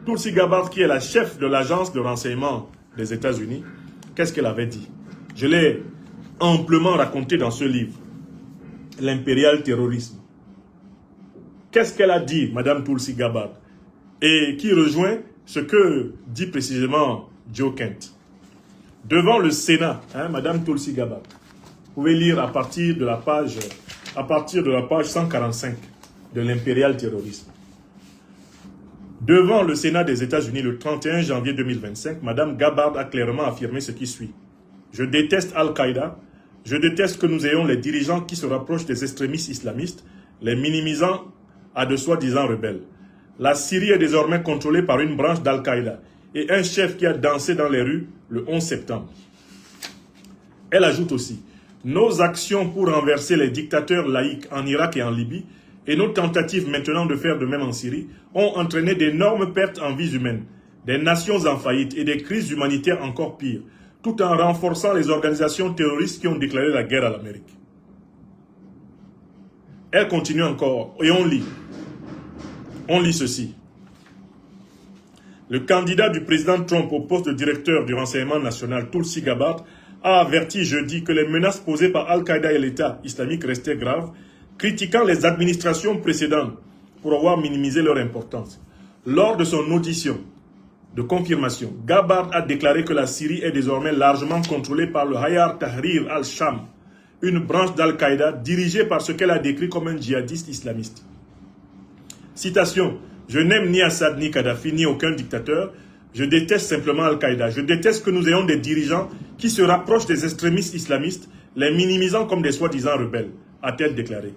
Tulsi Gabbard, qui est la chef de l'agence de renseignement des États-Unis, qu'est-ce qu'elle avait dit? Je l'ai amplement raconté dans ce livre, L'impérial terrorisme. Qu'est-ce qu'elle a dit, Madame Tulsi Gabbard? Et qui rejoint ce que dit précisément Joe Kent. Devant le Sénat, Madame Tulsi Gabbard, vous pouvez lire à partir de la page 145 de l'impérial terrorisme. Devant le Sénat des États-Unis le 31 janvier 2025, Madame Gabbard a clairement affirmé ce qui suit. Je déteste Al-Qaïda, je déteste que nous ayons les dirigeants qui se rapprochent des extrémistes islamistes, les minimisant à de soi-disant rebelles. La Syrie est désormais contrôlée par une branche d'Al-Qaïda et un chef qui a dansé dans les rues le 11 septembre. Elle ajoute aussi, nos actions pour renverser les dictateurs laïcs en Irak et en Libye et nos tentatives maintenant de faire de même en Syrie ont entraîné d'énormes pertes en vies humaines, des nations en faillite et des crises humanitaires encore pires, tout en renforçant les organisations terroristes qui ont déclaré la guerre à l'Amérique. Elle continue encore, et on lit. On lit ceci. Le candidat du président Trump au poste de directeur du renseignement national, Tulsi Gabbard, a averti jeudi que les menaces posées par Al-Qaïda et l'État islamique restaient graves, critiquant les administrations précédentes pour avoir minimisé leur importance. Lors de son audition de confirmation, Gabbard a déclaré que la Syrie est désormais largement contrôlée par le Hayat Tahrir al-Sham, une branche d'Al-Qaïda dirigée par ce qu'elle a décrit comme un djihadiste islamiste. Citation, « Je n'aime ni Assad ni Kadhafi ni aucun dictateur, je déteste simplement Al-Qaïda. Je déteste que nous ayons des dirigeants qui se rapprochent des extrémistes islamistes, les minimisant comme des soi-disant rebelles », a-t-elle déclaré.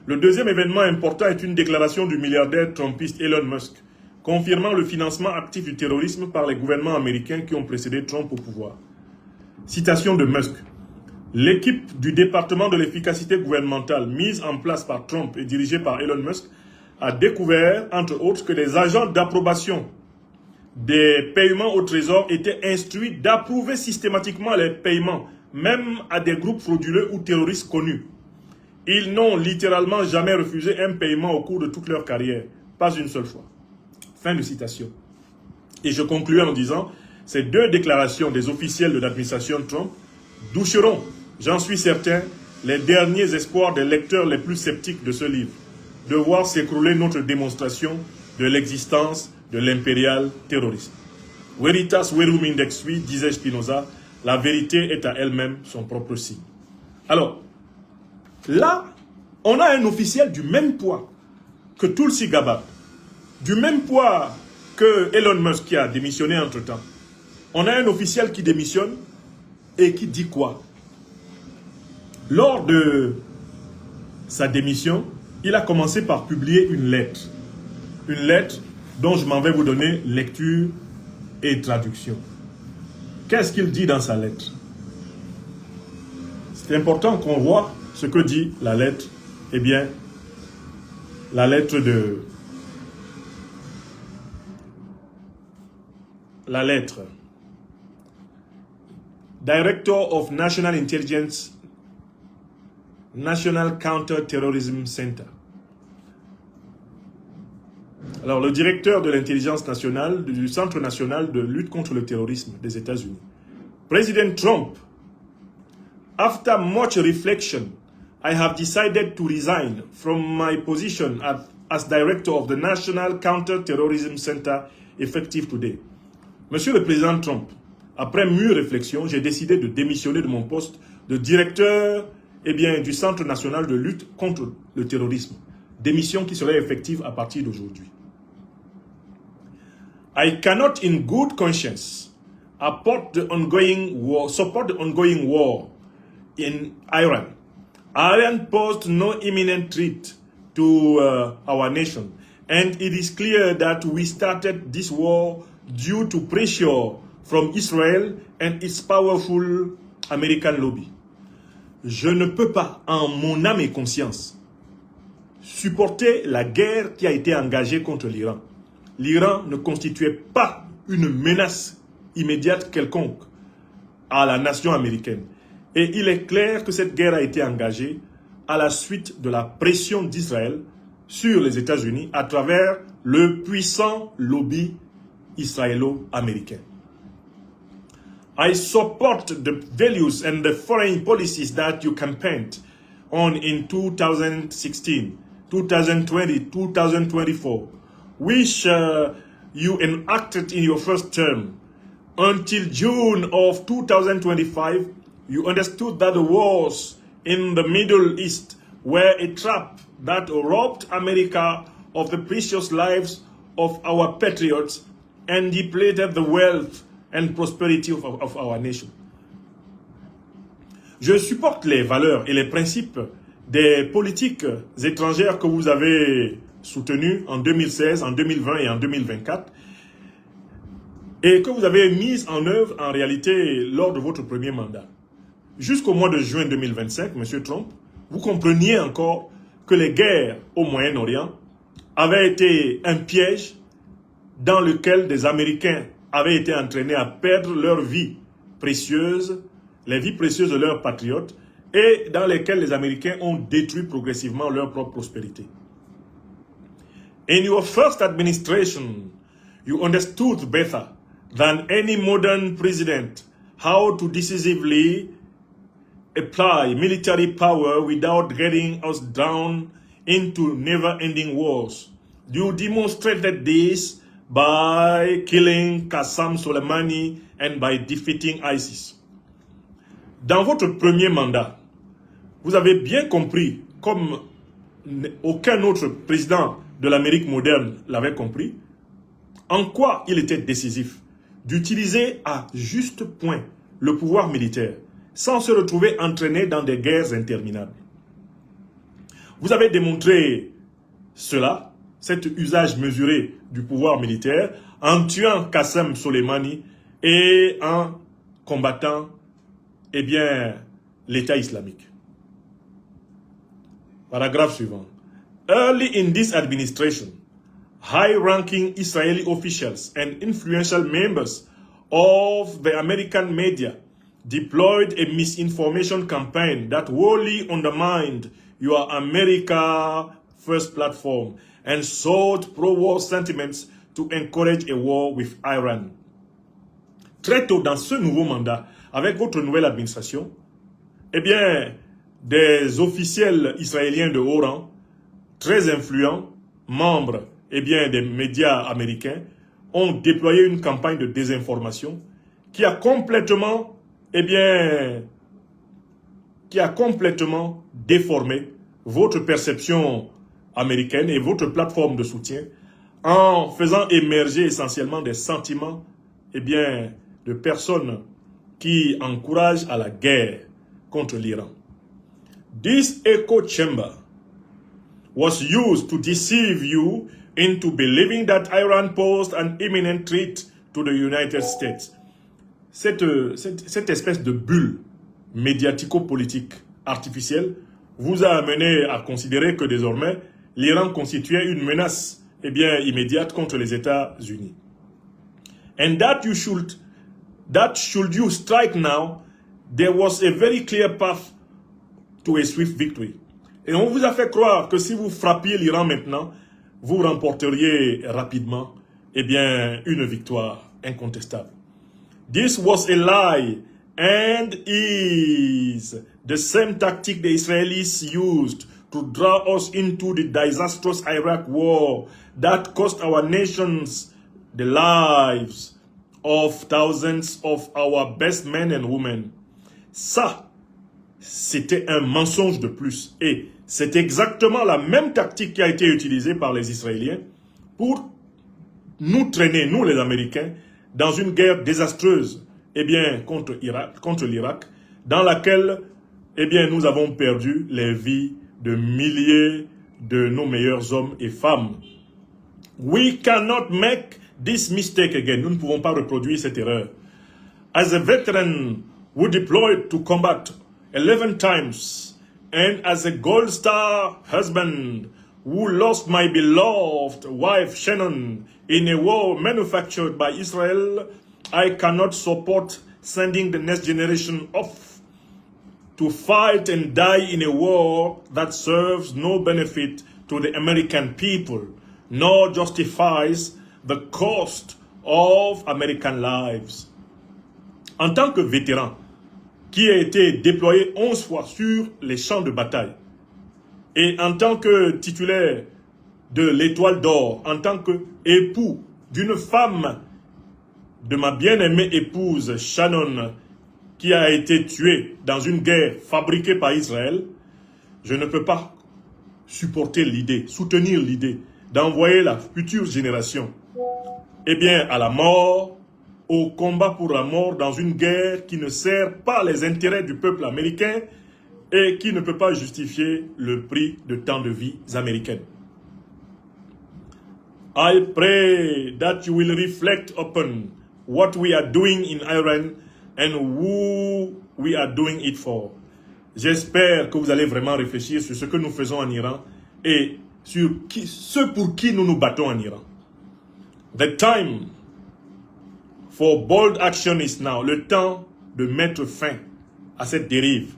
Le deuxième événement important est une déclaration du milliardaire trumpiste Elon Musk, confirmant le financement actif du terrorisme par les gouvernements américains qui ont précédé Trump au pouvoir. Citation de Musk. L'équipe du département de l'efficacité gouvernementale mise en place par Trump et dirigée par Elon Musk a découvert, entre autres, que les agents d'approbation des paiements au trésor étaient instruits d'approuver systématiquement les paiements, même à des groupes frauduleux ou terroristes connus. Ils n'ont littéralement jamais refusé un paiement au cours de toute leur carrière, pas une seule fois. Fin de citation. Et je conclue en disant, ces deux déclarations des officiels de l'administration Trump doucheront, j'en suis certain, les derniers espoirs des lecteurs les plus sceptiques de ce livre, de voir s'écrouler notre démonstration de l'existence de l'impérial terrorisme. Veritas verum index sui, disait Spinoza, la vérité est à elle-même son propre signe. Alors, là, on a un officiel du même poids que Tulsi Gabbard, du même poids que Elon Musk qui a démissionné entre-temps, on a un officiel qui démissionne et qui dit quoi? Lors de sa démission, il a commencé par publier une lettre. Une lettre dont je m'en vais vous donner lecture et traduction. Qu'est-ce qu'il dit dans sa lettre? C'est important qu'on voit ce que dit la lettre. Eh bien, la lettre de... La lettre. Director of National Intelligence, National Counter-Terrorism Center. Alors, le directeur de l'intelligence nationale du Centre national de lutte contre le terrorisme des États-Unis. President Trump, after much reflection, I have decided to resign from my position as director of the National Counter-Terrorism Center effective today. Monsieur le Président Trump, après mûre réflexion, j'ai décidé de démissionner de mon poste de directeur du Centre national de lutte contre le terrorisme. Démission qui serait effective à partir d'aujourd'hui. I cannot in good conscience support the ongoing war in Iran. Iran posed no imminent threat to our nation, and it is clear that we started this war due to pressure from Israel and its powerful American lobby. Je ne peux pas, en mon âme et conscience, supporter la guerre qui a été engagée contre l'Iran. L'Iran ne constituait pas une menace immédiate quelconque à la nation américaine. Et il est clair que cette guerre a été engagée à la suite de la pression d'Israël sur les États-Unis à travers le puissant lobby israélo-américain. I support the values and the foreign policies that you campaigned on in 2016, 2020, 2024, which you enacted in your first term. Until June of 2025, you understood that the wars in the Middle East were a trap that robbed America of the precious lives of our patriots and depleted the wealth and prosperity of our nation. Je supporte les valeurs et les principes des politiques étrangères que vous avez soutenues en 2016, en 2020 et en 2024 et que vous avez mises en œuvre en réalité lors de votre premier mandat. Jusqu'au mois de juin 2025, M. Trump, vous compreniez encore que les guerres au Moyen-Orient avaient été un piège dans lequel des Américains avaient été entraînés à perdre leur vie précieuse, les vies précieuses de leurs patriotes, et dans lesquels les Américains ont détruit progressivement leur propre prospérité. In your first administration, you understood better than any modern president how to decisively apply military power without getting us down into never-ending wars. You demonstrated this by killing Qassam Soleimani and by defeating ISIS. Dans votre premier mandat, vous avez bien compris, comme aucun autre président de l'Amérique moderne l'avait compris, en quoi il était décisif d'utiliser à juste point le pouvoir militaire sans se retrouver entraîné dans des guerres interminables. Vous avez démontré cela, cet usage mesuré du pouvoir militaire, en tuant Qassem Soleimani et en combattant l'État islamique. Paragraphe suivant. Early in this administration, high-ranking Israeli officials and influential members of the American media deployed a misinformation campaign that wholly undermined your America First platform and sought pro-war sentiments to encourage a war with Iran. Très tôt dans ce nouveau mandat, avec votre nouvelle administration, des officiels israéliens de haut rang, très influents, membres des médias américains, ont déployé une campagne de désinformation qui a complètement déformé votre perception américaine et votre plateforme de soutien en faisant émerger essentiellement des sentiments de personnes qui encouragent à la guerre contre l'Iran. This echo chamber was used to deceive you into believing that Iran posed an imminent threat to the United States. Cette espèce de bulle médiatico-politique artificielle vous a amené à considérer que désormais l'Iran constituait une menace immédiate contre les États-Unis. And that should you strike now, there was a very clear path to a swift victory. Et on vous a fait croire que si vous frappiez l'Iran maintenant, vous remporteriez rapidement une victoire incontestable. This was a lie and is the same tactic the Israelis used to draw us into the disastrous Iraq war that cost our nations the lives of thousands of our best men and women. Ça, c'était un mensonge de plus. Et c'est exactement la même tactique qui a été utilisée par les Israéliens pour nous traîner, nous les Américains, dans une guerre désastreuse contre l'Irak, dans laquelle nous avons perdu les vies de milliers de nos meilleurs hommes et femmes. We cannot make this mistake again. Nous ne pouvons pas reproduire cette erreur. As a veteran who deployed to combat 11 times, and as a Gold Star husband who lost my beloved wife Shannon in a war manufactured by Israel, I cannot support sending the next generation off to fight and die in a war that serves no benefit to the American people, nor justifies the cost of American lives. En tant que vétéran, qui a été déployé 11 fois sur les champs de bataille, et en tant que titulaire de l'Étoile d'Or, en tant qu'époux d'une femme de ma bien-aimée épouse Shannon, qui a été tuée dans une guerre fabriquée par Israël, je ne peux pas supporter l'idée, soutenir l'idée d'envoyer la future génération à la mort, au combat pour la mort dans une guerre qui ne sert pas les intérêts du peuple américain et qui ne peut pas justifier le prix de tant de vies américaines. I pray that you will reflect upon what we are doing in Iran and who we are doing it for. J'espère que vous allez vraiment réfléchir sur ce que nous faisons en Iran et sur ceux pour qui nous nous battons en Iran. The time for bold action is now. Le temps de mettre fin à cette dérive.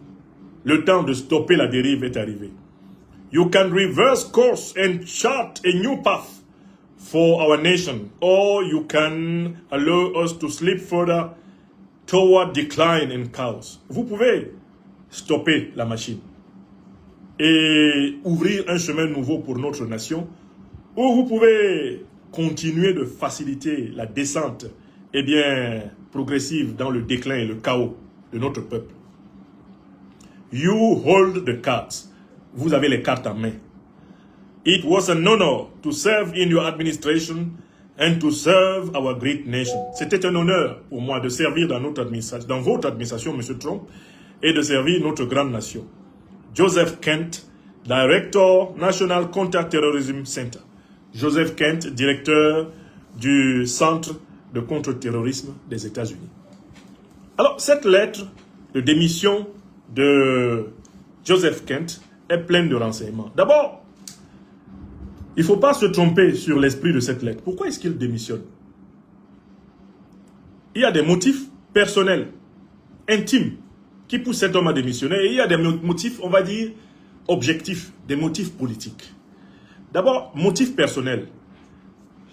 Le temps de stopper la dérive est arrivé. You can reverse course and chart a new path for our nation, or you can allow us to slip further toward decline and chaos. Vous pouvez stopper la machine et ouvrir un chemin nouveau pour notre nation, ou vous pouvez continuer de faciliter la descente progressive dans le déclin et le chaos de notre peuple. You hold the cards. Vous avez les cartes en main. It was an honor to serve in your administration and to serve our great nation. C'était un honneur pour moi de servir dans votre administration, M. Trump, et de servir notre grande nation. Joseph Kent, Director, National Counter-Terrorism Center. Joseph Kent, directeur du Centre de contre-terrorisme des États-Unis. Alors, cette lettre de démission de Joseph Kent est pleine de renseignements. D'abord, il ne faut pas se tromper sur l'esprit de cette lettre. Pourquoi est-ce qu'il démissionne? Il y a des motifs personnels, intimes, qui poussent cet homme à démissionner. Et il y a des motifs, on va dire, objectifs, des motifs politiques. D'abord, motif personnel.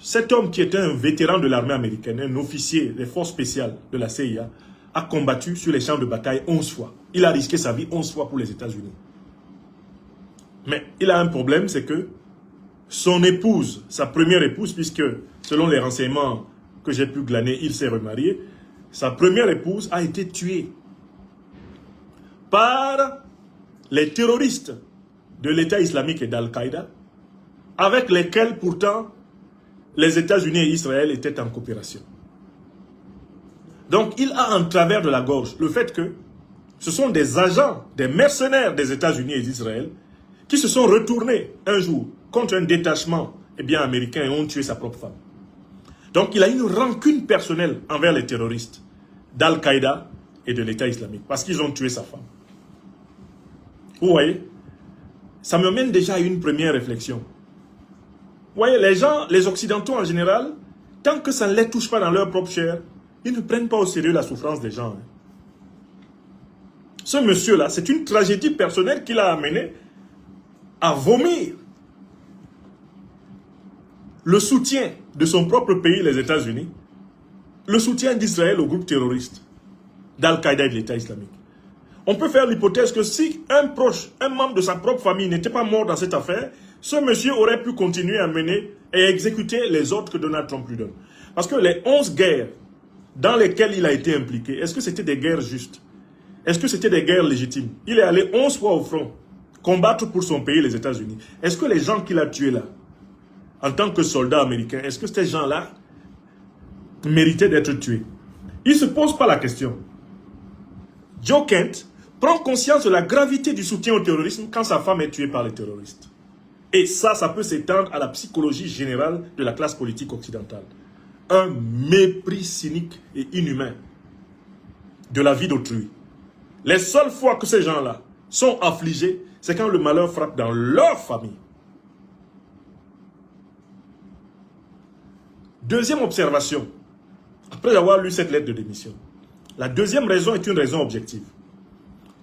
Cet homme qui était un vétéran de l'armée américaine, un officier des forces spéciales de la CIA, a combattu sur les champs de bataille 11 fois. Il a risqué sa vie 11 fois pour les États-Unis. Mais il a un problème, c'est que son épouse, sa première épouse, puisque selon les renseignements que j'ai pu glaner, il s'est remarié, sa première épouse a été tuée par les terroristes de l'État islamique et d'Al-Qaïda, avec lesquels pourtant les États-Unis et Israël étaient en coopération. Donc, il a en travers de la gorge le fait que ce sont des agents, des mercenaires des États-Unis et d'Israël qui se sont retournés un jour contre un détachement américain et ont tué sa propre femme. Donc, il a une rancune personnelle envers les terroristes d'Al-Qaïda et de l'État islamique parce qu'ils ont tué sa femme. Vous voyez, ça me mène déjà à une première réflexion. Vous voyez, les gens, les Occidentaux en général, tant que ça ne les touche pas dans leur propre chair, ils ne prennent pas au sérieux la souffrance des gens. Ce monsieur-là, c'est une tragédie personnelle qui l'a amené à vomir le soutien de son propre pays, les États-Unis, le soutien d'Israël au groupe terroriste d'Al-Qaïda et de l'État islamique. On peut faire l'hypothèse que si un proche, un membre de sa propre famille n'était pas mort dans cette affaire, ce monsieur aurait pu continuer à mener et à exécuter les ordres que Donald Trump lui donne. Parce que les 11 guerres dans lesquelles il a été impliqué, est-ce que c'était des guerres justes? Est-ce que c'était des guerres légitimes? Il est allé 11 fois au front, combattre pour son pays, les États-Unis. Est-ce que les gens qu'il a tués là, en tant que soldat américain, est-ce que ces gens-là méritaient d'être tués? Il ne se pose pas la question. Joe Kent prend conscience de la gravité du soutien au terrorisme quand sa femme est tuée par les terroristes. Et ça peut s'étendre à la psychologie générale de la classe politique occidentale. Un mépris cynique et inhumain de la vie d'autrui. Les seules fois que ces gens-là sont affligés, c'est quand le malheur frappe dans leur famille. Deuxième observation, après avoir lu cette lettre de démission, la deuxième raison est une raison objective.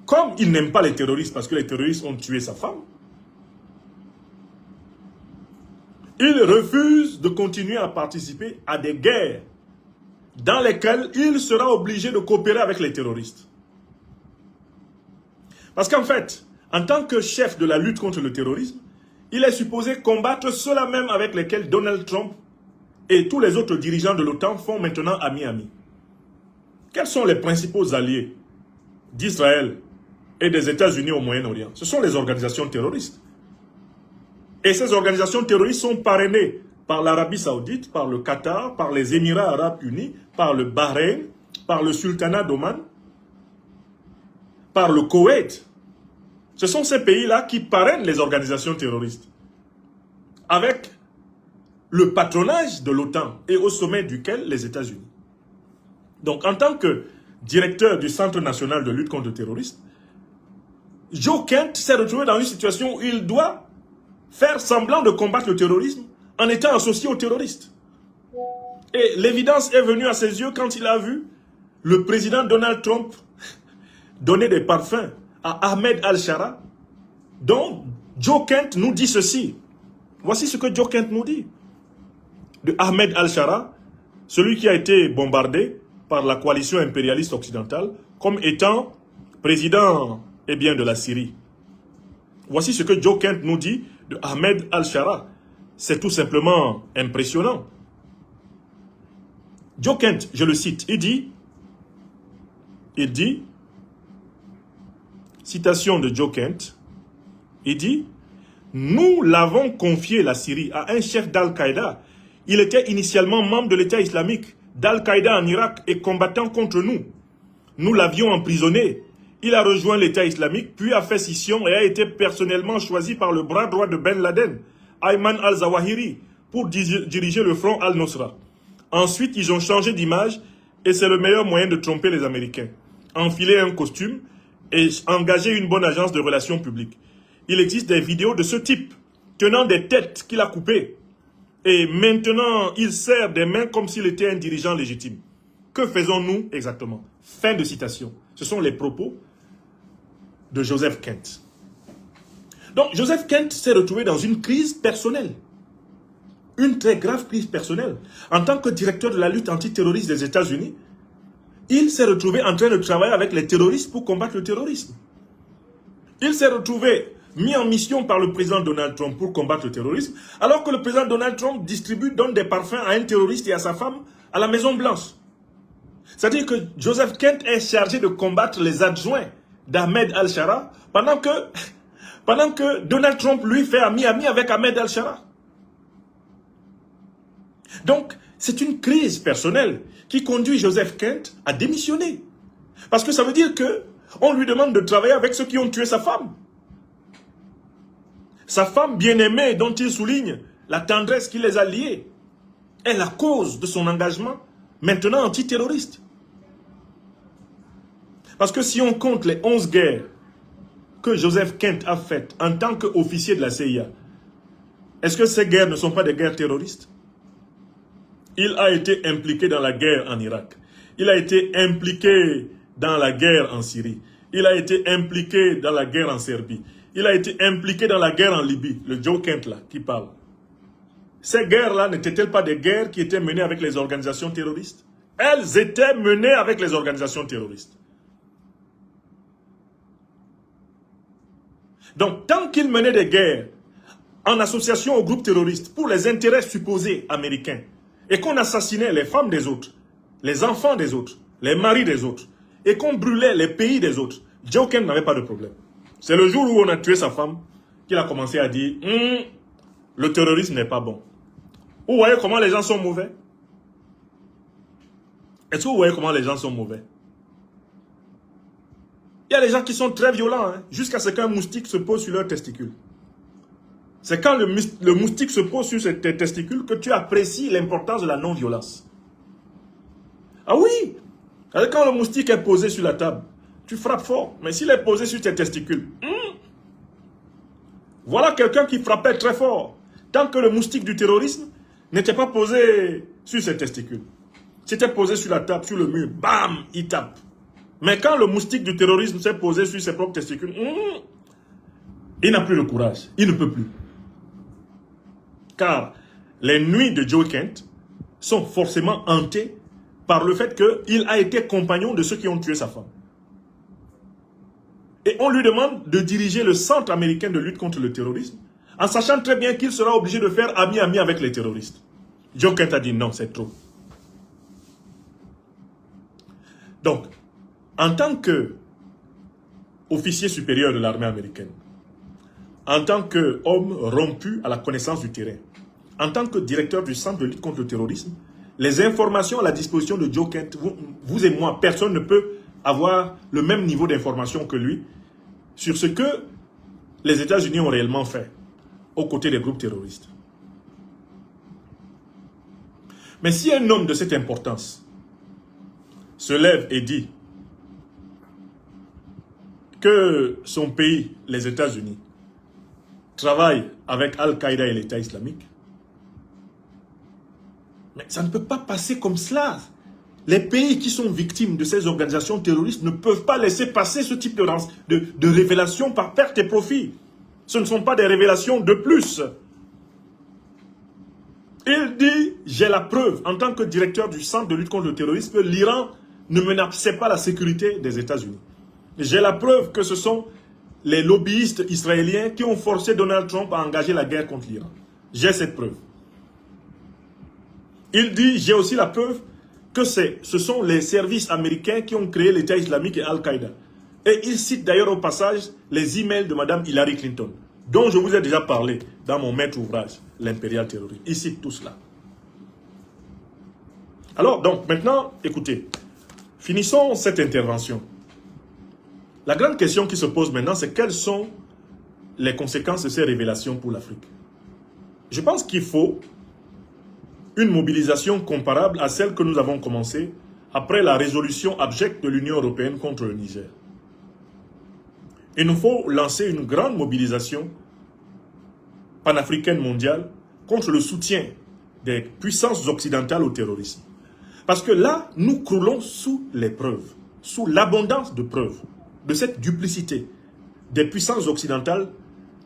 Comme il n'aime pas les terroristes parce que les terroristes ont tué sa femme, il refuse de continuer à participer à des guerres dans lesquelles il sera obligé de coopérer avec les terroristes. Parce qu'en fait, en tant que chef de la lutte contre le terrorisme, il est supposé combattre ceux-là même avec lesquels Donald Trump et tous les autres dirigeants de l'OTAN font maintenant ami-ami. Quels sont les principaux alliés d'Israël et des États-Unis au Moyen-Orient? Ce sont les organisations terroristes. Et ces organisations terroristes sont parrainées par l'Arabie Saoudite, par le Qatar, par les Émirats Arabes Unis, par le Bahreïn, par le Sultanat d'Oman, par le Koweït. Ce sont ces pays-là qui parrainent les organisations terroristes, avec le patronage de l'OTAN et au sommet duquel les États-Unis. Donc, en tant que directeur du Centre national de lutte contre le terrorisme, Joe Kent s'est retrouvé dans une situation où il doit faire semblant de combattre le terrorisme en étant associé aux terroristes. Et l'évidence est venue à ses yeux quand il a vu le président Donald Trump donner des parfums à Ahmed Al-Shara, dont Joe Kent nous dit ceci. Voici ce que Joe Kent nous dit de Ahmed Al-Shara, celui qui a été bombardé par la coalition impérialiste occidentale comme étant président de la Syrie. Voici ce que Joe Kent nous dit de Ahmed Al-Shara. C'est tout simplement impressionnant. Joe Kent, je le cite, il dit, citation de Joe Kent, il dit, nous l'avons confié la Syrie à un chef d'Al-Qaïda. Il était initialement membre de l'État islamique d'Al-Qaïda en Irak et combattant contre nous. Nous l'avions emprisonné. Il a rejoint l'État islamique, puis a fait scission et a été personnellement choisi par le bras droit de Ben Laden, Ayman al-Zawahiri, pour diriger le front al-Nusra. Ensuite, ils ont changé d'image et c'est le meilleur moyen de tromper les Américains. Enfiler un costume et engager une bonne agence de relations publiques. Il existe des vidéos de ce type, tenant des têtes qu'il a coupées. Et maintenant, il serre des mains comme s'il était un dirigeant légitime. Que faisons-nous exactement? Fin de citation. Ce sont les propos de Joseph Kent. Donc, Joseph Kent s'est retrouvé dans une crise personnelle. Une très grave crise personnelle. En tant que directeur de la lutte antiterroriste des États-Unis, il s'est retrouvé en train de travailler avec les terroristes pour combattre le terrorisme. Il s'est retrouvé mis en mission par le président Donald Trump pour combattre le terrorisme, alors que le président Donald Trump donne des parfums à un terroriste et à sa femme à la Maison Blanche. C'est-à-dire que Joseph Kent est chargé de combattre les adjoints d'Ahmed Al-Shara pendant que Donald Trump, lui, fait ami avec Ahmed Al-Shara. Donc, c'est une crise personnelle qui conduit Joseph Kent à démissionner. Parce que ça veut dire que on lui demande de travailler avec ceux qui ont tué sa femme. Sa femme bien-aimée, dont il souligne la tendresse qui les a liés, est la cause de son engagement maintenant antiterroriste. Parce que si on compte les 11 guerres que Joseph Kent a faites en tant qu'officier de la CIA, est-ce que ces guerres ne sont pas des guerres terroristes? Il a été impliqué dans la guerre en Irak. Il a été impliqué dans la guerre en Syrie. Il a été impliqué dans la guerre en Serbie. Il a été impliqué dans la guerre en Libye. Le Joe Kent là, qui parle. Ces guerres-là n'étaient-elles pas des guerres qui étaient menées avec les organisations terroristes? Elles étaient menées avec les organisations terroristes. Donc, tant qu'il menait des guerres en association aux groupes terroristes pour les intérêts supposés américains et qu'on assassinait les femmes des autres, les enfants des autres, les maris des autres et qu'on brûlait les pays des autres, Joe Kent n'avait pas de problème. C'est le jour où on a tué sa femme qu'il a commencé à dire le terrorisme n'est pas bon. Vous voyez comment les gens sont mauvais? Est-ce que vous voyez comment les gens sont mauvais? Il y a des gens qui sont très violents, hein, jusqu'à ce qu'un moustique se pose sur leurs testicules. C'est quand le moustique se pose sur tes testicules que tu apprécies l'importance de la non-violence. Ah oui! Quand le moustique est posé sur la table, tu frappes fort. Mais s'il est posé sur tes testicules, voilà quelqu'un qui frappait très fort. Tant que le moustique du terrorisme n'était pas posé sur ses testicules. C'était posé sur la table, sur le mur, bam, il tape. Mais quand le moustique du terrorisme s'est posé sur ses propres testicules, il n'a plus le courage. Il ne peut plus. Car les nuits de Joe Kent sont forcément hantées par le fait qu'il a été compagnon de ceux qui ont tué sa femme. Et on lui demande de diriger le Centre américain de lutte contre le terrorisme, en sachant très bien qu'il sera obligé de faire ami-ami avec les terroristes. Joe Kent a dit non, c'est trop. Donc, en tant qu'officier supérieur de l'armée américaine, en tant qu'homme rompu à la connaissance du terrain, en tant que directeur du Centre de lutte contre le terrorisme, les informations à la disposition de Joe Kent, vous et moi, personne ne peut avoir le même niveau d'information que lui sur ce que les États-Unis ont réellement fait aux côtés des groupes terroristes. Mais si un homme de cette importance se lève et dit que son pays, les États-Unis, travaille avec Al-Qaïda et l'État islamique, mais ça ne peut pas passer comme cela. Les pays qui sont victimes de ces organisations terroristes ne peuvent pas laisser passer ce type de révélations par perte et profit. Ce ne sont pas des révélations de plus. Il dit, j'ai la preuve, en tant que directeur du Centre de lutte contre le terrorisme, que l'Iran ne menaçait pas la sécurité des États-Unis. J'ai la preuve que ce sont les lobbyistes israéliens qui ont forcé Donald Trump à engager la guerre contre l'Iran. J'ai cette preuve. Il dit, j'ai aussi la preuve que ce sont les services américains qui ont créé l'État islamique et Al-Qaïda. Et il cite d'ailleurs au passage les emails de Mme Hillary Clinton, dont je vous ai déjà parlé dans mon maître ouvrage, L'Impérial Terrorisme. Il cite tout cela. Alors, donc, maintenant, écoutez, finissons cette intervention. La grande question qui se pose maintenant, c'est quelles sont les conséquences de ces révélations pour l'Afrique? Je pense qu'il faut une mobilisation comparable à celle que nous avons commencée après la résolution abjecte de l'Union européenne contre le Niger. Il nous faut lancer une grande mobilisation panafricaine mondiale contre le soutien des puissances occidentales au terrorisme. Parce que là, nous croulons sous les preuves, sous l'abondance de preuves de cette duplicité des puissances occidentales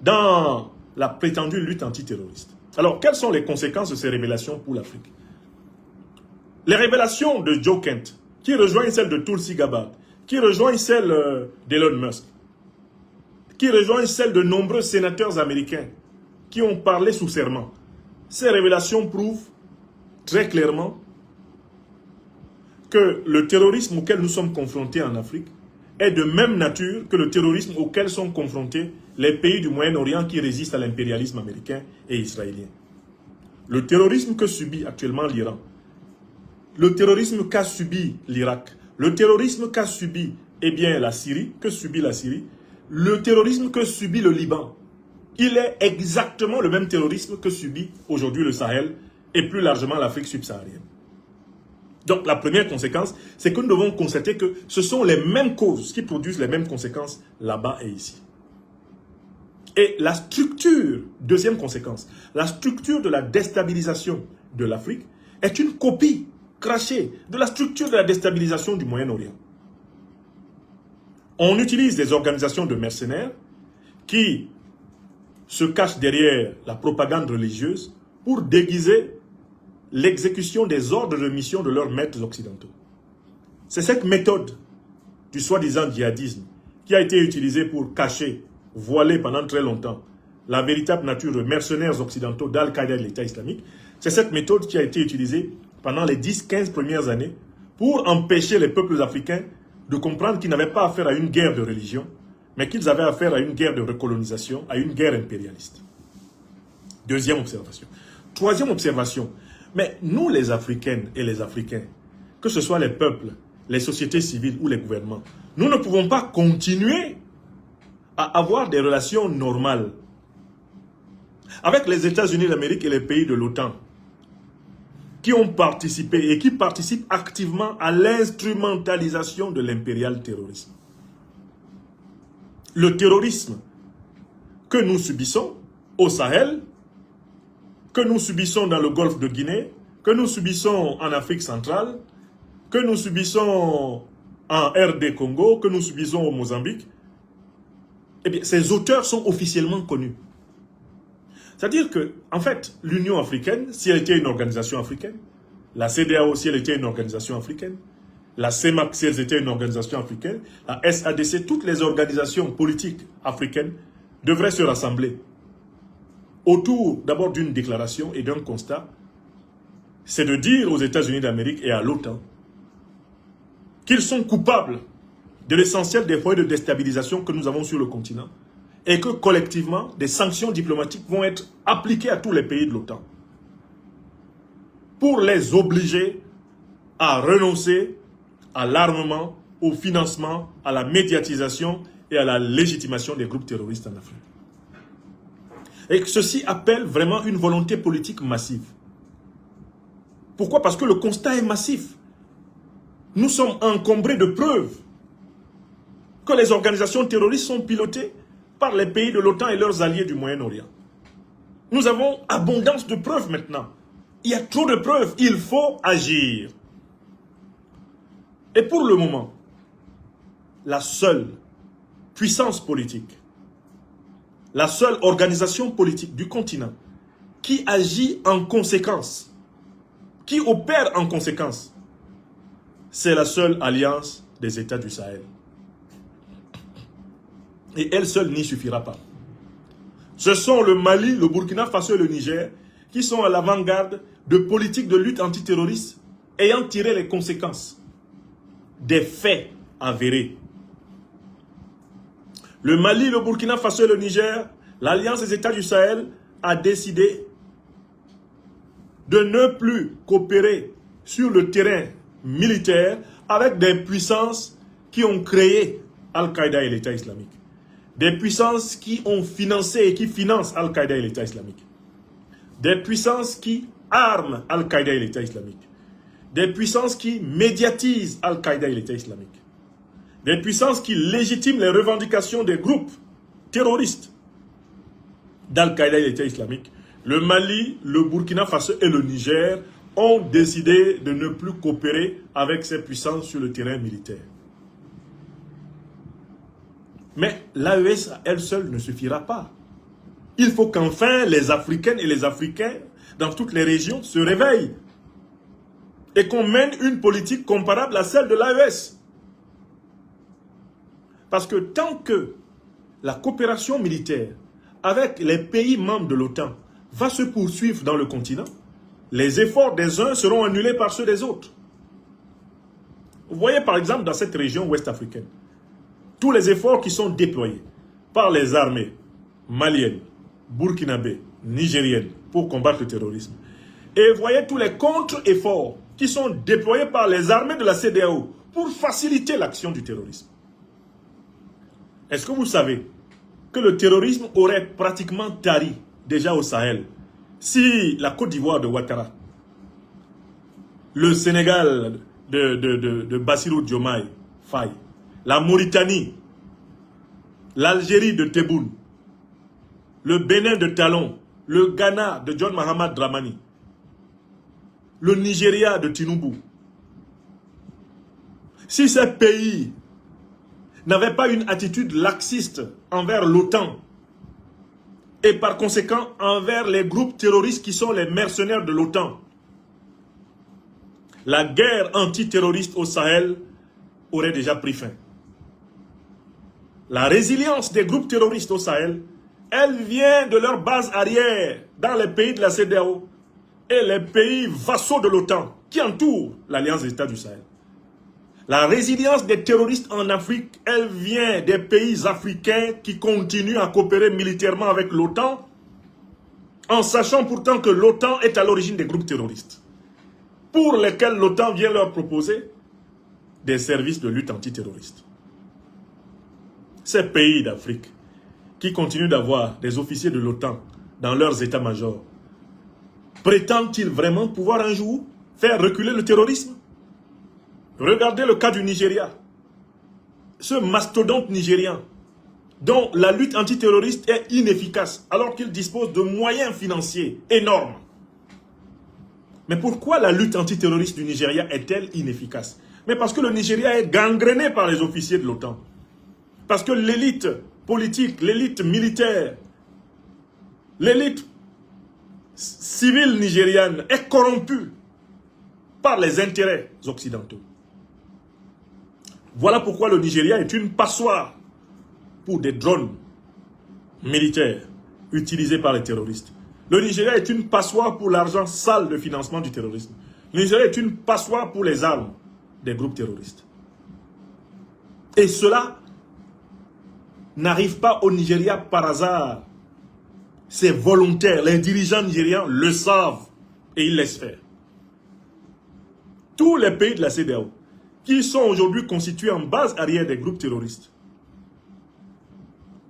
dans la prétendue lutte antiterroriste. Alors, quelles sont les conséquences de ces révélations pour l'Afrique? Les révélations de Joe Kent, qui rejoignent celles de Tulsi Gabbard, qui rejoignent celles d'Elon Musk, qui rejoignent celles de nombreux sénateurs américains qui ont parlé sous serment. Ces révélations prouvent très clairement que le terrorisme auquel nous sommes confrontés en Afrique est de même nature que le terrorisme auquel sont confrontés les pays du Moyen-Orient qui résistent à l'impérialisme américain et israélien. le terrorisme que subit actuellement l'Iran, le terrorisme qu'a subi l'Irak, le terrorisme qu'a subi la Syrie, le terrorisme que subit le Liban, il est exactement le même terrorisme que subit aujourd'hui le Sahel et plus largement l'Afrique subsaharienne. Donc la première conséquence, c'est que nous devons constater que ce sont les mêmes causes qui produisent les mêmes conséquences là-bas et ici. Et la structure, deuxième conséquence, la structure de la déstabilisation de l'Afrique est une copie crachée de la structure de la déstabilisation du Moyen-Orient. On utilise des organisations de mercenaires qui se cachent derrière la propagande religieuse pour déguiser l'exécution des ordres de mission de leurs maîtres occidentaux. C'est cette méthode du soi-disant djihadisme qui a été utilisée pour cacher, voiler pendant très longtemps la véritable nature de mercenaires occidentaux d'Al-Qaïda et de l'État islamique. C'est cette méthode qui a été utilisée pendant les 10-15 premières années pour empêcher les peuples africains de comprendre qu'ils n'avaient pas affaire à une guerre de religion, mais qu'ils avaient affaire à une guerre de recolonisation, à une guerre impérialiste. Deuxième observation. Troisième observation. Mais nous, les Africaines et les Africains, que ce soit les peuples, les sociétés civiles ou les gouvernements, nous ne pouvons pas continuer à avoir des relations normales avec les États-Unis d'Amérique et les pays de l'OTAN qui ont participé et qui participent activement à l'instrumentalisation de l'impérial terrorisme. Le terrorisme que nous subissons au Sahel, que nous subissons dans le golfe de Guinée, que nous subissons en Afrique centrale, que nous subissons en RD Congo, que nous subissons au Mozambique, eh bien, ces auteurs sont officiellement connus. C'est-à-dire que, en fait, l'Union africaine, si elle était une organisation africaine, la CEDEAO, si elle était une organisation africaine, la CEMAC, si elle était une organisation africaine, la SADC, toutes les organisations politiques africaines devraient se rassembler autour d'abord d'une déclaration et d'un constat, c'est de dire aux États-Unis d'Amérique et à l'OTAN qu'ils sont coupables de l'essentiel des foyers de déstabilisation que nous avons sur le continent et que collectivement, des sanctions diplomatiques vont être appliquées à tous les pays de l'OTAN pour les obliger à renoncer à l'armement, au financement, à la médiatisation et à la légitimation des groupes terroristes en Afrique. Et que ceci appelle vraiment une volonté politique massive. Pourquoi? Parce que le constat est massif. Nous sommes encombrés de preuves que les organisations terroristes sont pilotées par les pays de l'OTAN et leurs alliés du Moyen-Orient. Nous avons abondance de preuves maintenant. Il y a trop de preuves, il faut agir. Et pour le moment, la seule puissance politique, la seule organisation politique du continent qui agit en conséquence, qui opère en conséquence, c'est la seule alliance des États du Sahel. Et elle seule n'y suffira pas. Ce sont le Mali, le Burkina Faso et le Niger qui sont à l'avant-garde de politiques de lutte antiterroriste ayant tiré les conséquences des faits avérés. Le Mali, le Burkina Faso et le Niger, l'Alliance des États du Sahel a décidé de ne plus coopérer sur le terrain militaire avec des puissances qui ont créé Al-Qaïda et l'État islamique. Des puissances qui ont financé et qui financent Al-Qaïda et l'État islamique. Des puissances qui arment Al-Qaïda et l'État islamique. Des puissances qui médiatisent Al-Qaïda et l'État islamique. Des puissances qui légitiment les revendications des groupes terroristes d'Al-Qaïda et l'État islamique. Le Mali, le Burkina Faso et le Niger ont décidé de ne plus coopérer avec ces puissances sur le terrain militaire. Mais l'AES à elle seule ne suffira pas. Il faut qu'enfin les Africaines et les Africains dans toutes les régions se réveillent et qu'on mène une politique comparable à celle de l'AES. Parce que tant que la coopération militaire avec les pays membres de l'OTAN va se poursuivre dans le continent, les efforts des uns seront annulés par ceux des autres. Vous voyez par exemple dans cette région ouest africaine, tous les efforts qui sont déployés par les armées maliennes, burkinabées, nigériennes pour combattre le terrorisme. Et voyez tous les contre-efforts qui sont déployés par les armées de la CEDEAO pour faciliter l'action du terrorisme. Est-ce que vous savez que le terrorisme aurait pratiquement tari déjà au Sahel si la Côte d'Ivoire de Ouattara, le Sénégal de Bassirou Diomaye Faye, la Mauritanie, l'Algérie de Tebboune, le Bénin de Talon, le Ghana de John Mahamad Dramani, le Nigeria de Tinubu. Si ces pays n'avaient pas une attitude laxiste envers l'OTAN et par conséquent envers les groupes terroristes qui sont les mercenaires de l'OTAN, la guerre antiterroriste au Sahel aurait déjà pris fin. La résilience des groupes terroristes au Sahel, elle vient de leur base arrière dans les pays de la CEDEAO et les pays vassaux de l'OTAN qui entourent l'Alliance des États du Sahel. La résilience des terroristes en Afrique, elle vient des pays africains qui continuent à coopérer militairement avec l'OTAN, en sachant pourtant que l'OTAN est à l'origine des groupes terroristes, pour lesquels l'OTAN vient leur proposer des services de lutte antiterroriste. Ces pays d'Afrique qui continuent d'avoir des officiers de l'OTAN dans leurs états-majors, prétendent-ils vraiment pouvoir un jour faire reculer le terrorisme? Regardez le cas du Nigeria. Ce mastodonte nigérian dont la lutte antiterroriste est inefficace alors qu'il dispose de moyens financiers énormes. Mais pourquoi la lutte antiterroriste du Nigeria est-elle inefficace? Mais parce que le Nigeria est gangréné par les officiers de l'OTAN. Parce que l'élite politique, l'élite militaire, l'élite civile nigériane est corrompue par les intérêts occidentaux. Voilà pourquoi le Nigeria est une passoire pour des drones militaires utilisés par les terroristes. Le Nigeria est une passoire pour l'argent sale de financement du terrorisme. Le Nigeria est une passoire pour les armes des groupes terroristes. Et cela n'arrive pas au Nigeria par hasard. C'est volontaire. Les dirigeants nigérians le savent et ils laissent faire. Tous les pays de la CEDEAO qui sont aujourd'hui constitués en base arrière des groupes terroristes,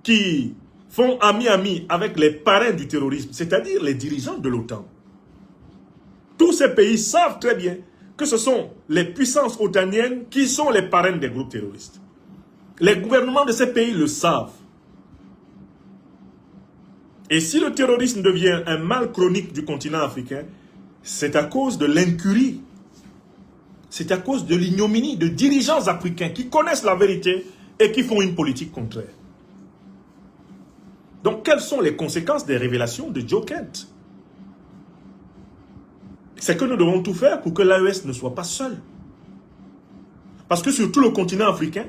qui font ami-ami avec les parrains du terrorisme, c'est-à-dire les dirigeants de l'OTAN. Tous ces pays savent très bien que ce sont les puissances otaniennes qui sont les parrains des groupes terroristes. Les gouvernements de ces pays le savent. Et si le terrorisme devient un mal chronique du continent africain, c'est à cause de l'incurie. C'est à cause de l'ignominie de dirigeants africains qui connaissent la vérité et qui font une politique contraire. Donc, quelles sont les conséquences des révélations de Joe Kent? C'est que nous devons tout faire pour que l'AES ne soit pas seule. Parce que sur tout le continent africain,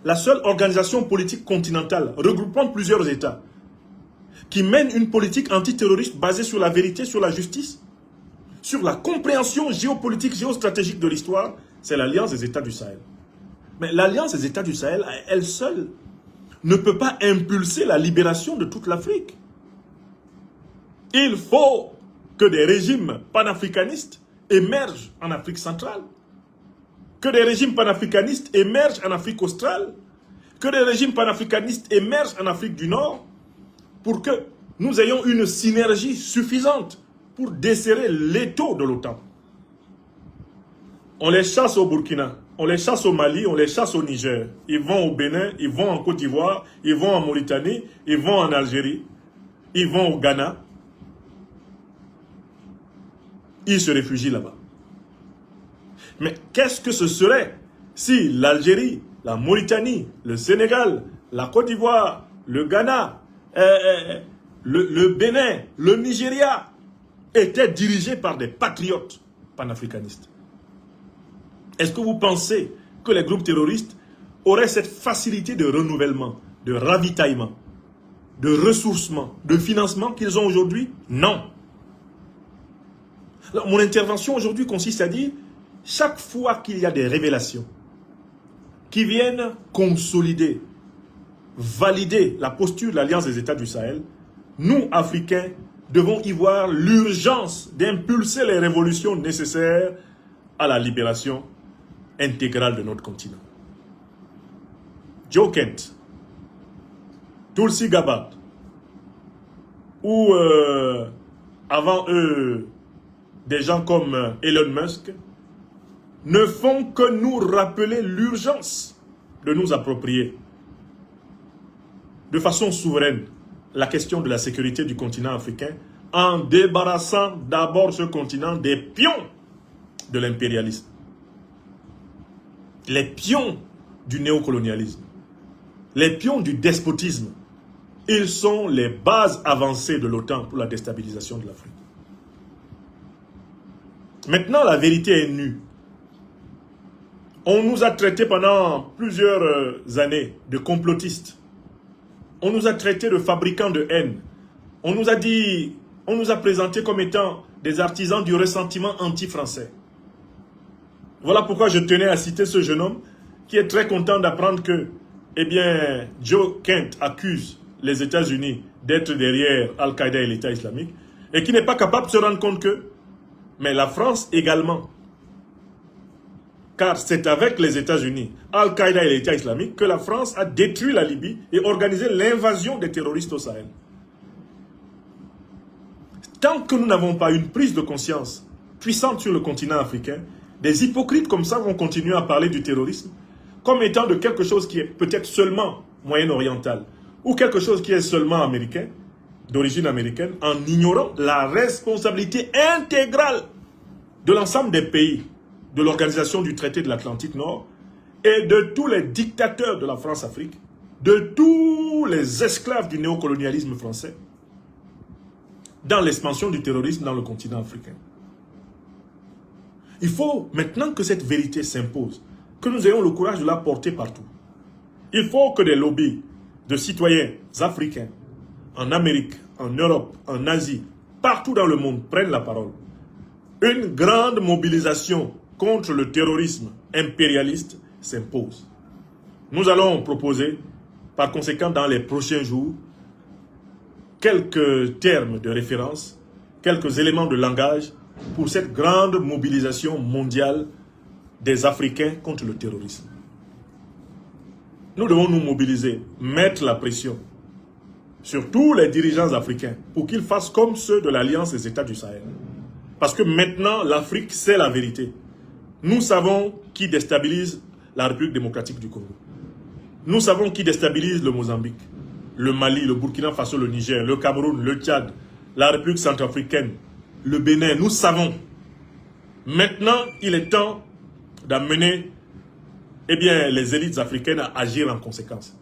la seule organisation politique continentale regroupant plusieurs États qui mène une politique antiterroriste basée sur la vérité, sur la justice, sur la compréhension géopolitique, géostratégique de l'histoire, c'est l'Alliance des États du Sahel. Mais l'Alliance des États du Sahel, elle seule, ne peut pas impulser la libération de toute l'Afrique. Il faut que des régimes panafricanistes émergent en Afrique centrale, que des régimes panafricanistes émergent en Afrique australe, que des régimes panafricanistes émergent en Afrique du Nord, pour que nous ayons une synergie suffisante pour desserrer l'étau de l'OTAN. On les chasse au Burkina, on les chasse au Mali, on les chasse au Niger. Ils vont au Bénin, ils vont en Côte d'Ivoire, ils vont en Mauritanie, ils vont en Algérie, ils vont au Ghana. Ils se réfugient là-bas. Mais qu'est-ce que ce serait si l'Algérie, la Mauritanie, le Sénégal, la Côte d'Ivoire, le Ghana, le Bénin, le Nigeria étaient dirigés par des patriotes panafricanistes? Est-ce que vous pensez que les groupes terroristes auraient cette facilité de renouvellement, de ravitaillement, de ressourcement, de financement qu'ils ont aujourd'hui? Non. Alors, mon intervention aujourd'hui consiste à dire, chaque fois qu'il y a des révélations qui viennent consolider, valider la posture de l'Alliance des États du Sahel, nous, Africains, devons y voir l'urgence d'impulser les révolutions nécessaires à la libération intégrale de notre continent. Joe Kent, Tulsi Gabbard, ou avant eux, des gens comme Elon Musk, ne font que nous rappeler l'urgence de nous approprier de façon souveraine la question de la sécurité du continent africain en débarrassant d'abord ce continent des pions de l'impérialisme, les pions du néocolonialisme, les pions du despotisme. Ils sont les bases avancées de l'OTAN pour la déstabilisation de l'Afrique. Maintenant, la vérité est nue. On nous a traités pendant plusieurs années de complotistes. On nous a traités de fabricants de haine. On nous a dit, on nous a présentés comme étant des artisans du ressentiment anti-français. Voilà pourquoi je tenais à citer ce jeune homme qui est très content d'apprendre que, eh bien, Joe Kent accuse les États-Unis d'être derrière Al-Qaïda et l'État islamique et qui n'est pas capable de se rendre compte que, mais la France également. Car c'est avec les États-Unis, Al-Qaïda et l'État islamique que la France a détruit la Libye et organisé l'invasion des terroristes au Sahel. Tant que nous n'avons pas une prise de conscience puissante sur le continent africain, des hypocrites comme ça vont continuer à parler du terrorisme comme étant de quelque chose qui est peut-être seulement moyen-oriental ou quelque chose qui est seulement américain, d'origine américaine, en ignorant la responsabilité intégrale de l'ensemble des pays de l'organisation du traité de l'Atlantique Nord et de tous les dictateurs de la France-Afrique, de tous les esclaves du néocolonialisme français, dans l'expansion du terrorisme dans le continent africain. Il faut maintenant que cette vérité s'impose, que nous ayons le courage de la porter partout. Il faut que des lobbies de citoyens africains, en Amérique, en Europe, en Asie, partout dans le monde, prennent la parole. Une grande mobilisation contre le terrorisme impérialiste s'impose. Nous allons proposer, par conséquent, dans les prochains jours, quelques termes de référence, quelques éléments de langage pour cette grande mobilisation mondiale des Africains contre le terrorisme. Nous devons nous mobiliser, mettre la pression sur tous les dirigeants africains pour qu'ils fassent comme ceux de l'Alliance des États du Sahel. Parce que maintenant, l'Afrique, c'est la vérité. Nous savons qui déstabilise la République démocratique du Congo. Nous savons qui déstabilise le Mozambique, le Mali, le Burkina Faso, le Niger, le Cameroun, le Tchad, la République centrafricaine, le Bénin. Nous savons. Maintenant, il est temps d'amener les élites africaines à agir en conséquence.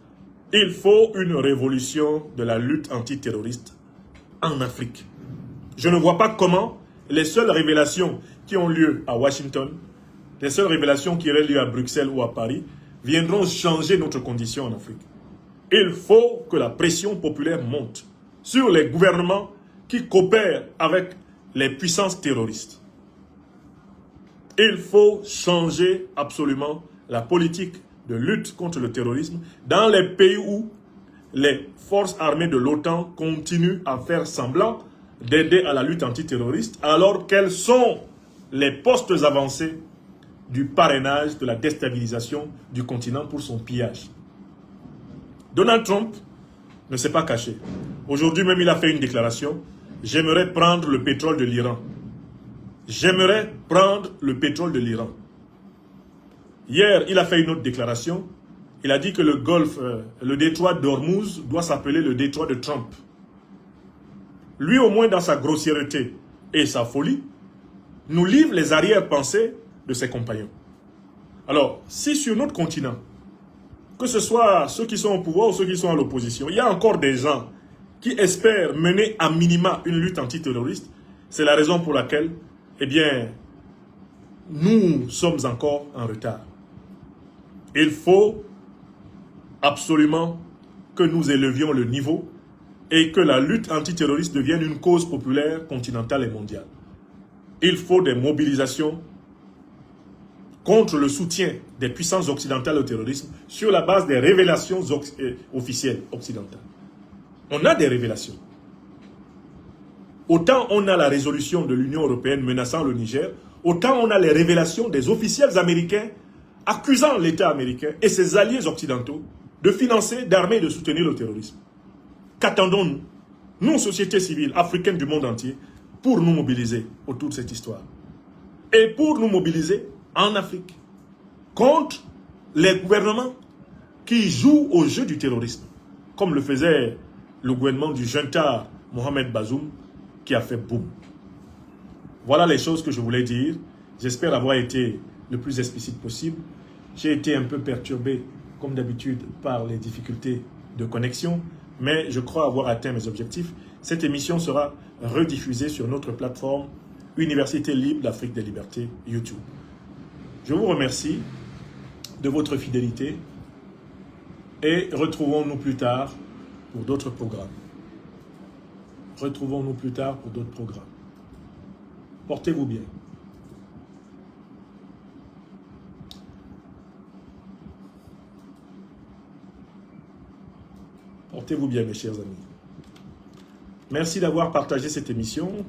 Il faut une révolution de la lutte antiterroriste en Afrique. Je ne vois pas comment les seules révélations qui ont lieu à Washington, les seules révélations qui auraient lieu à Bruxelles ou à Paris, viendront changer notre condition en Afrique. Il faut que la pression populaire monte sur les gouvernements qui coopèrent avec les puissances terroristes. Il faut changer absolument la politique de lutte contre le terrorisme dans les pays où les forces armées de l'OTAN continuent à faire semblant d'aider à la lutte antiterroriste alors qu'elles sont les postes avancés du parrainage de la déstabilisation du continent pour son pillage. Donald Trump ne s'est pas caché. Aujourd'hui même, il a fait une déclaration. J'aimerais prendre le pétrole de l'Iran. J'aimerais prendre le pétrole de l'Iran. Hier, il a fait une autre déclaration. Il a dit que le Golfe, le détroit d'Ormuz doit s'appeler le détroit de Trump. Lui, au moins dans sa grossièreté et sa folie, nous livre les arrière-pensées de ses compagnons. Alors, si sur notre continent, que ce soit ceux qui sont au pouvoir ou ceux qui sont à l'opposition, il y a encore des gens qui espèrent mener à minima une lutte antiterroriste, c'est la raison pour laquelle, nous sommes encore en retard. Il faut absolument que nous élevions le niveau et que la lutte antiterroriste devienne une cause populaire, continentale et mondiale. Il faut des mobilisations contre le soutien des puissances occidentales au terrorisme sur la base des révélations officielles occidentales. On a des révélations. autant on a la résolution de l'Union européenne menaçant le Niger, autant on a les révélations des officiels américains accusant l'État américain et ses alliés occidentaux de financer, d'armer et de soutenir le terrorisme. Qu'attendons-nous, nous, sociétés civiles africaines du monde entier, pour nous mobiliser autour de cette histoire? Et pour nous mobiliser en Afrique contre les gouvernements qui jouent au jeu du terrorisme, comme le faisait le gouvernement du junta Mohamed Bazoum, qui a fait boum. Voilà les choses que je voulais dire. J'espère avoir été le plus explicite possible. J'ai été un peu perturbé, comme d'habitude, par les difficultés de connexion, mais je crois avoir atteint mes objectifs. Cette émission sera rediffusée sur notre plateforme Université Libre d'Afrique des Libertés, YouTube. Je vous remercie de votre fidélité et retrouvons-nous plus tard pour d'autres programmes. Retrouvons-nous plus tard pour d'autres programmes. Portez-vous bien. Portez-vous bien, mes chers amis. Merci d'avoir partagé cette émission.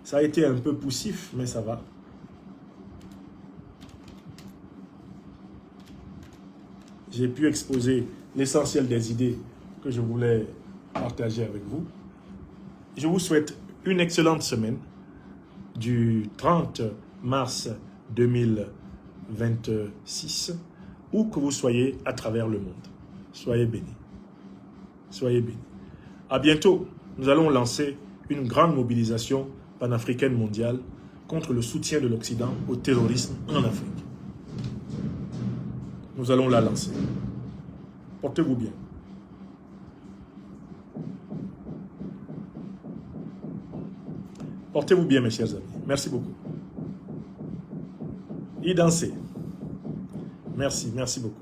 Ça a été un peu poussif, mais ça va. J'ai pu exposer l'essentiel des idées que je voulais partager avec vous. Je vous souhaite une excellente semaine du 30 mars 2026, où que vous soyez à travers le monde. Soyez bénis. Soyez bénis. À bientôt, nous allons lancer une grande mobilisation panafricaine mondiale contre le soutien de l'Occident au terrorisme en Afrique. Nous allons la lancer. Portez-vous bien. Portez-vous bien, mes chers amis. Merci beaucoup. Y dansez. Merci, merci beaucoup.